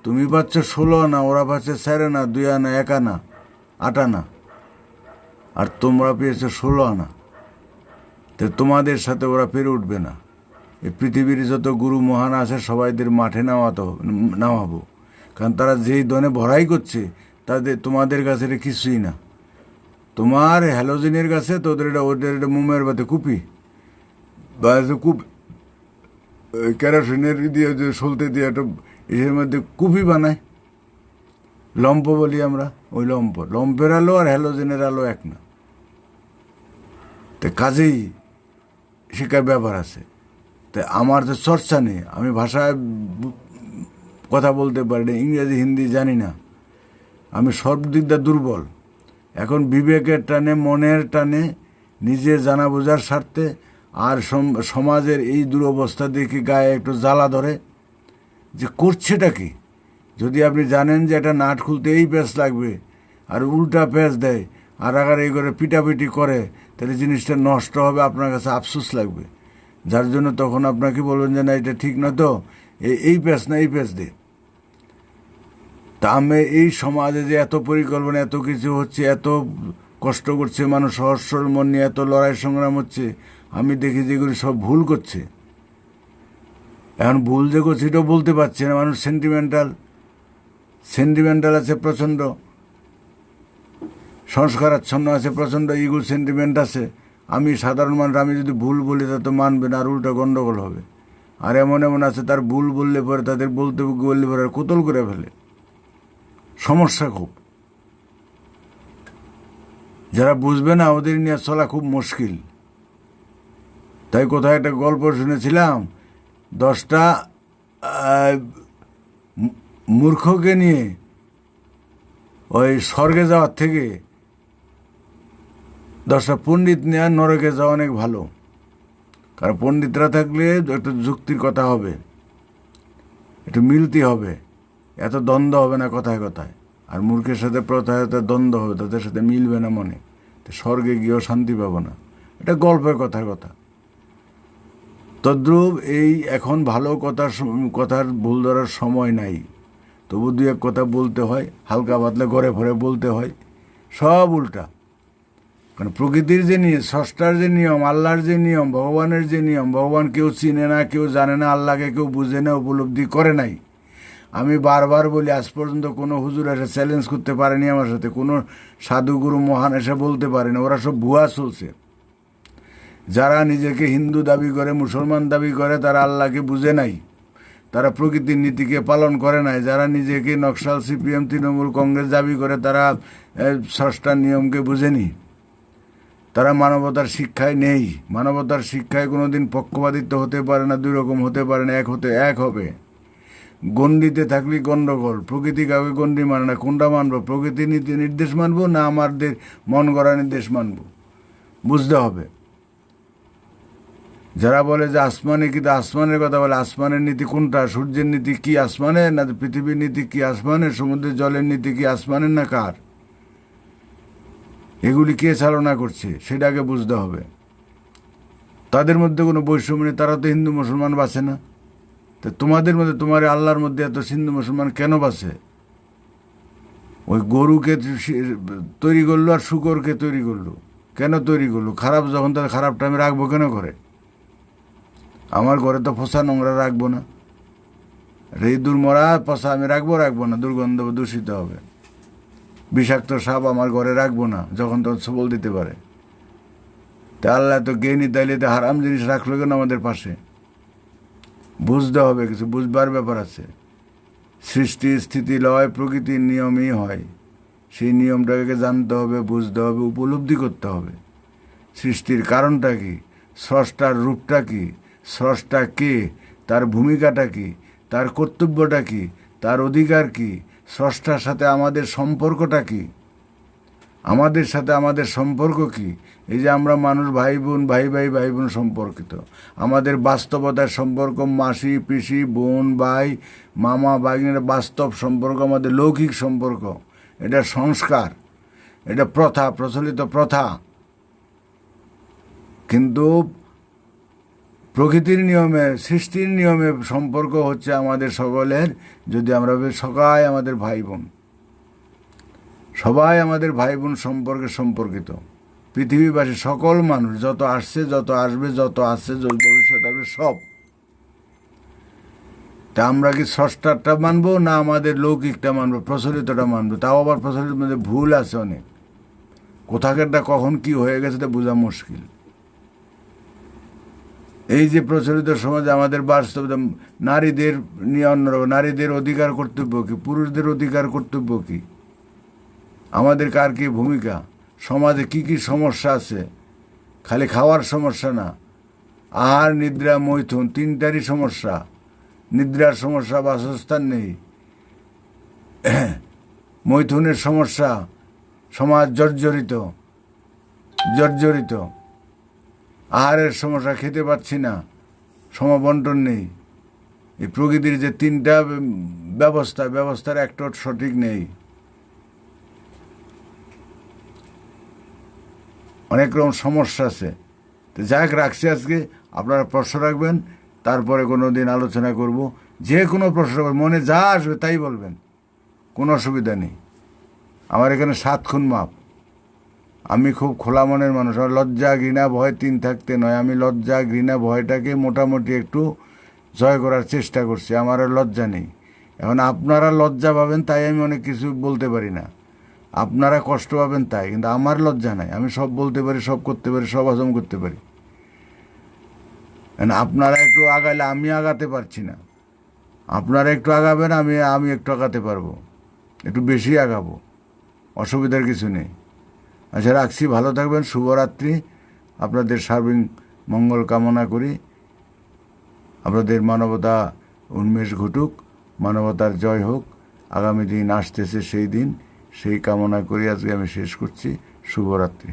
তুমি পাচ্ছ 16 আনা, ওরা পাচ্ছে 4 আনা, 2 আনা, 1 আনা, 8 আনা, আর তোমরা পেয়েছো 16 আনা। তো তোমাদের সাথে ওরা পেরে উঠবে না। এই পৃথিবীর যত গুরু মহান আছে, সবাইদের মাঠে নামাবো, কারণ তারা যেই দনে ভরাই করছে, তোমাদের কাছে এটা কিছুই না। তোমার হ্যালোজিনের কাছে তো ওদের এটা মোমের বাতে কুপি, বা খুব কেরোসিনের দিয়ে যে সলতে দিয়ে একটা এর মধ্যে কুপি বানায়, লম্প বলি আমরা, ওই লম্পের আলো আর হ্যালোজেনের আলো এক না। তো কাজেই শিক্ষার ব্যাপার আছে। তো আমার তো চর্চা নেই, আমি ভাষায় কথা বলতে পারি না, ইংরেজি হিন্দি জানি না, আমি সব দিক দিয়ে দুর্বল। এখন বিবেকের টানে, মনের টানে, নিজের জানা বোঝার স্বার্থে আর সমাজের এই দুরবস্থা দেখে গায়ে একটু জ্বালা ধরে যে করছেটা কি। যদি আপনি জানেন যে একটা নাট খুলতে এই প্যাঁচ লাগবে আর উল্টা প্যাঁচ দেয় আর আগার এই করে পিটাপিটি করে, তাহলে জিনিসটা নষ্ট হবে, আপনার কাছে আফসোস লাগবে। যার জন্য তখন আপনাকে বলবেন যে না এটা ঠিক না, তো এই প্যাঁচ না এই প্যাঁচ দে। তা আমি এই সমাজে যে এত পরিকল্পনা, এত কিছু হচ্ছে, এত কষ্ট করছে মানুষ, সহজ সরল মন নিয়ে এত লড়াই সংগ্রাম হচ্ছে, আমি দেখি যেগুলি সব ভুল করছে। এখন ভুল যে করছে এটাও বলতে পারছে না মানুষ। সেন্টিমেন্টাল আছে প্রচণ্ড, সংস্কারাচ্ছন্ন আছে প্রচণ্ড, ইগো সেন্টিমেন্ট আছে। আমি সাধারণ মানুষ, আমি যদি ভুল বলি তা তো মানবে না, আর উল্টা গণ্ডগোল হবে। আর এমন এমন আছে তার ভুল বললে পরে, তাদের বলতে বললে পরে কোতল করে ফেলে, সমস্যা খুব। যারা বুঝবে না ওদের নিয়ে চলা খুব মুশকিল। তাই কোথাও একটা গল্প শুনেছিলাম, 10টা মূর্খকে নিয়ে ওই স্বর্গে যাওয়ার থেকে 10টা পণ্ডিত নিয়ে নরকে যাওয়া অনেক ভালো। কারণ পণ্ডিতরা থাকলে একটু যুক্তির কথা হবে, একটু মিলতি হবে, এত দ্বন্দ্ব হবে না কথায় কথায়। আর মূর্খের সাথে প্রথায় দ্বন্দ্ব হবে, তাদের সাথে মিলবে না মনে, তো স্বর্গে গিয়েও শান্তি পাবো না। এটা গল্পের কথা। তদ্রূপ এই এখন ভালো কথার ভুল ধরার সময় নাই, তবু দু এক কথা বলতে হয়, হালকা পাতলা ঘরে ভরে বলতে হয়, সব উল্টা। কারণ প্রকৃতির যে স্রষ্টার যে নিয়ম, আল্লাহর যে নিয়ম, ভগবানের যে নিয়ম, ভগবান কেউ চিনে না, কেউ জানে না, আল্লাহকে কেউ বুঝে না, উপলব্ধি করে নাই। আমি বারবার বলি, আজ পর্যন্ত কোনো হুজুর এসে চ্যালেঞ্জ করতে পারেনি আমার সাথে, কোনো সাধুগুরু মহান এসে বলতে পারেনি। ওরা সব ভুয়া চলছে। যারা নিজেকে হিন্দু দাবি করে, মুসলমান দাবি করে, তারা আল্লাহকে বুঝে নাই, তারা প্রকৃতির নীতিকে পালন করে নাই। যারা নিজেকে নকশাল, সিপিএম, তৃণমূল, কংগ্রেস দাবি করে, তারা স্রষ্টার নিয়মকে বুঝেনি, তারা মানবতার শিক্ষায় নেই। মানবতার শিক্ষায় কোনোদিন পক্ষপাতিত্ব হতে পারে না, দুই রকম হতে পারে না, এক হবে। গণ্ডিতে থাকলে গণ্ডগোল। প্রকৃতি কাউকে গণ্ডি মানে না। কোনটা মানবো? প্রকৃতির নীতি নির্দেশ মানবো না আমাদের মন গড়া নির্দেশ মানবো? বুঝতে হবে। যারা বলে যে আসমানে, কিন্তু আসমানের কথা বলে, আসমানের নীতি কোনটা? সূর্যের নীতি কি আসমানের, না পৃথিবীর নীতি কি আসমানের, সমুদ্রের জলের নীতি কি আসমানের না কার? এগুলি কে চালনা করছে সেটাকে বুঝতে হবে। তাদের মধ্যে কোনো বৈষম্য নেই, তারা তো হিন্দু মুসলমান বাঁচে না। তো তোমাদের মধ্যে, তোমার আল্লাহর মধ্যে এত হিন্দু মুসলমান কেন বাঁচে? ওই গরুকে তৈরি করলো আর শুকরকে তৈরি করলো, কেন তৈরি করলো? খারাপ যখন, তার খারাপটা আমি রাখবো কেন ঘরে? আমার ঘরে তো ফসা নোংরা রাখবো না, ইঁদুর মরা পচা আমি রাখবো না, দুর্গন্ধ দূষিত হবে। বিষাক্ত সাপ আমার ঘরে রাখবো না, যখন তখন সবল দিতে পারে। তা আল্লাহ তো জ্ঞানী, তাইলে তো হারাম জিনিস রাখলো কেন আমাদের পাশে? বুঝতে হবে, কিছু বুঝবার ব্যাপার আছে। সৃষ্টি স্থিতি লয় প্রকৃতির নিয়মই হয়, সেই নিয়মটাকে জানতে হবে, বুঝতে হবে, উপলব্ধি করতে হবে। সৃষ্টির কারণটা কি, স্রষ্টার রূপটা কি, স্রষ্টা কে, তার ভূমিকাটা কি, তার কর্তব্যটা কি, তার অধিকার কি, স্রষ্টার সাথে আমাদের সম্পর্কটা কি, আমাদের সাথে আমাদের সম্পর্ক কি। এই যে আমরা মানুষ, ভাই বোন সম্পর্কিত, আমাদের বাস্তবতার সম্পর্ক, মাসি পিসি, বোন ভাই, মামা ভাগ্নের বাস্তব সম্পর্ক, আমাদের লৌকিক সম্পর্ক। এটা সংস্কার, এটা প্রথা, প্রচলিত প্রথা। কিন্তু প্রকৃতির নিয়মে, সৃষ্টির নিয়মে সম্পর্ক হচ্ছে আমাদের সকলের। যদি আমরা সবাই আমাদের ভাই বোন, সবাই আমাদের ভাই বোন সম্পর্কিত। পৃথিবীবাসী সকল মানুষ, যত আসছে, যত আসবে, যত আছে, যত ভবিষ্যৎ আসবে, সব। তা আমরা কি স্রষ্টারটা মানবো না আমাদের লৌকিকটা মানবো, প্রচলিতটা মানবো? তাও আবার প্রচলিত মধ্যে ভুল আছে অনেক, কোথাকারটা কখন কি হয়ে গেছে তা বোঝা মুশকিল। এই যে প্রচলিত সমাজে আমাদের বাস্তব নারীদের নিয়ে অন্যরকম, নারীদের অধিকার কর্তব্য কি, পুরুষদের অধিকার কর্তব্য কি, আমাদের কার কি ভূমিকা, সমাজে কি কি সমস্যা আছে, খালি খাওয়ার সমস্যা না, আহার নিদ্রা মৈথুন তিনটারই সমস্যা। নিদ্রার সমস্যা, বাসস্থান নেই, মৈথুনের সমস্যা, সমাজ জর্জরিত জর্জরিত, আহারের সমস্যা, খেতে পাচ্ছি না, সমবন্টন নেই। এই প্রকৃতির যে তিনটা ব্যবস্থার একটা সঠিক নেই। অনেক রকম সমস্যা আছে। তো যাক, রাখছি আজকে। আপনারা প্রশ্ন রাখবেন, তারপরে কোনো দিন আলোচনা করব। যে কোনো প্রশ্ন মনে যা আসবে তাই বলবেন, কোনো অসুবিধা নেই। আমার এখানে 7 খুন মাপ। আমি খুব খোলা মনের মানুষ। আমার লজ্জা ঘৃণা ভয় 3 থাকতে নয়। আমি লজ্জা ঘৃণা ভয়টাকে মোটামুটি একটু জয় করার চেষ্টা করছি। আমার আর লজ্জা নেই। এখন আপনারা লজ্জা পাবেন তাই আমি অনেক কিছু বলতে পারি না, আপনারা কষ্ট পাবেন তাই, কিন্তু আমার লজ্জা নাই। আমি সব বলতে পারি, সব করতে পারি, সব হজম করতে পারি। আপনারা একটু আগাইলে আমি আগাতে পারছি না, আপনারা একটু আগাবেন, আমি একটু আগাতে পারবো, একটু বেশি আগাবো, অসুবিধার কিছু নেই। আচ্ছা, রাখছি। ভালো থাকবেন। শুভরাত্রি। আপনাদের সার্বিক মঙ্গল কামনা করি। আপনাদের মানবতা উন্মেষ ঘটুক, মানবতার জয় হোক। আগামী দিন আসতেছে সেই দিন, সেই কামনা করি আজকে আমি শেষ করছি। শুভরাত্রি।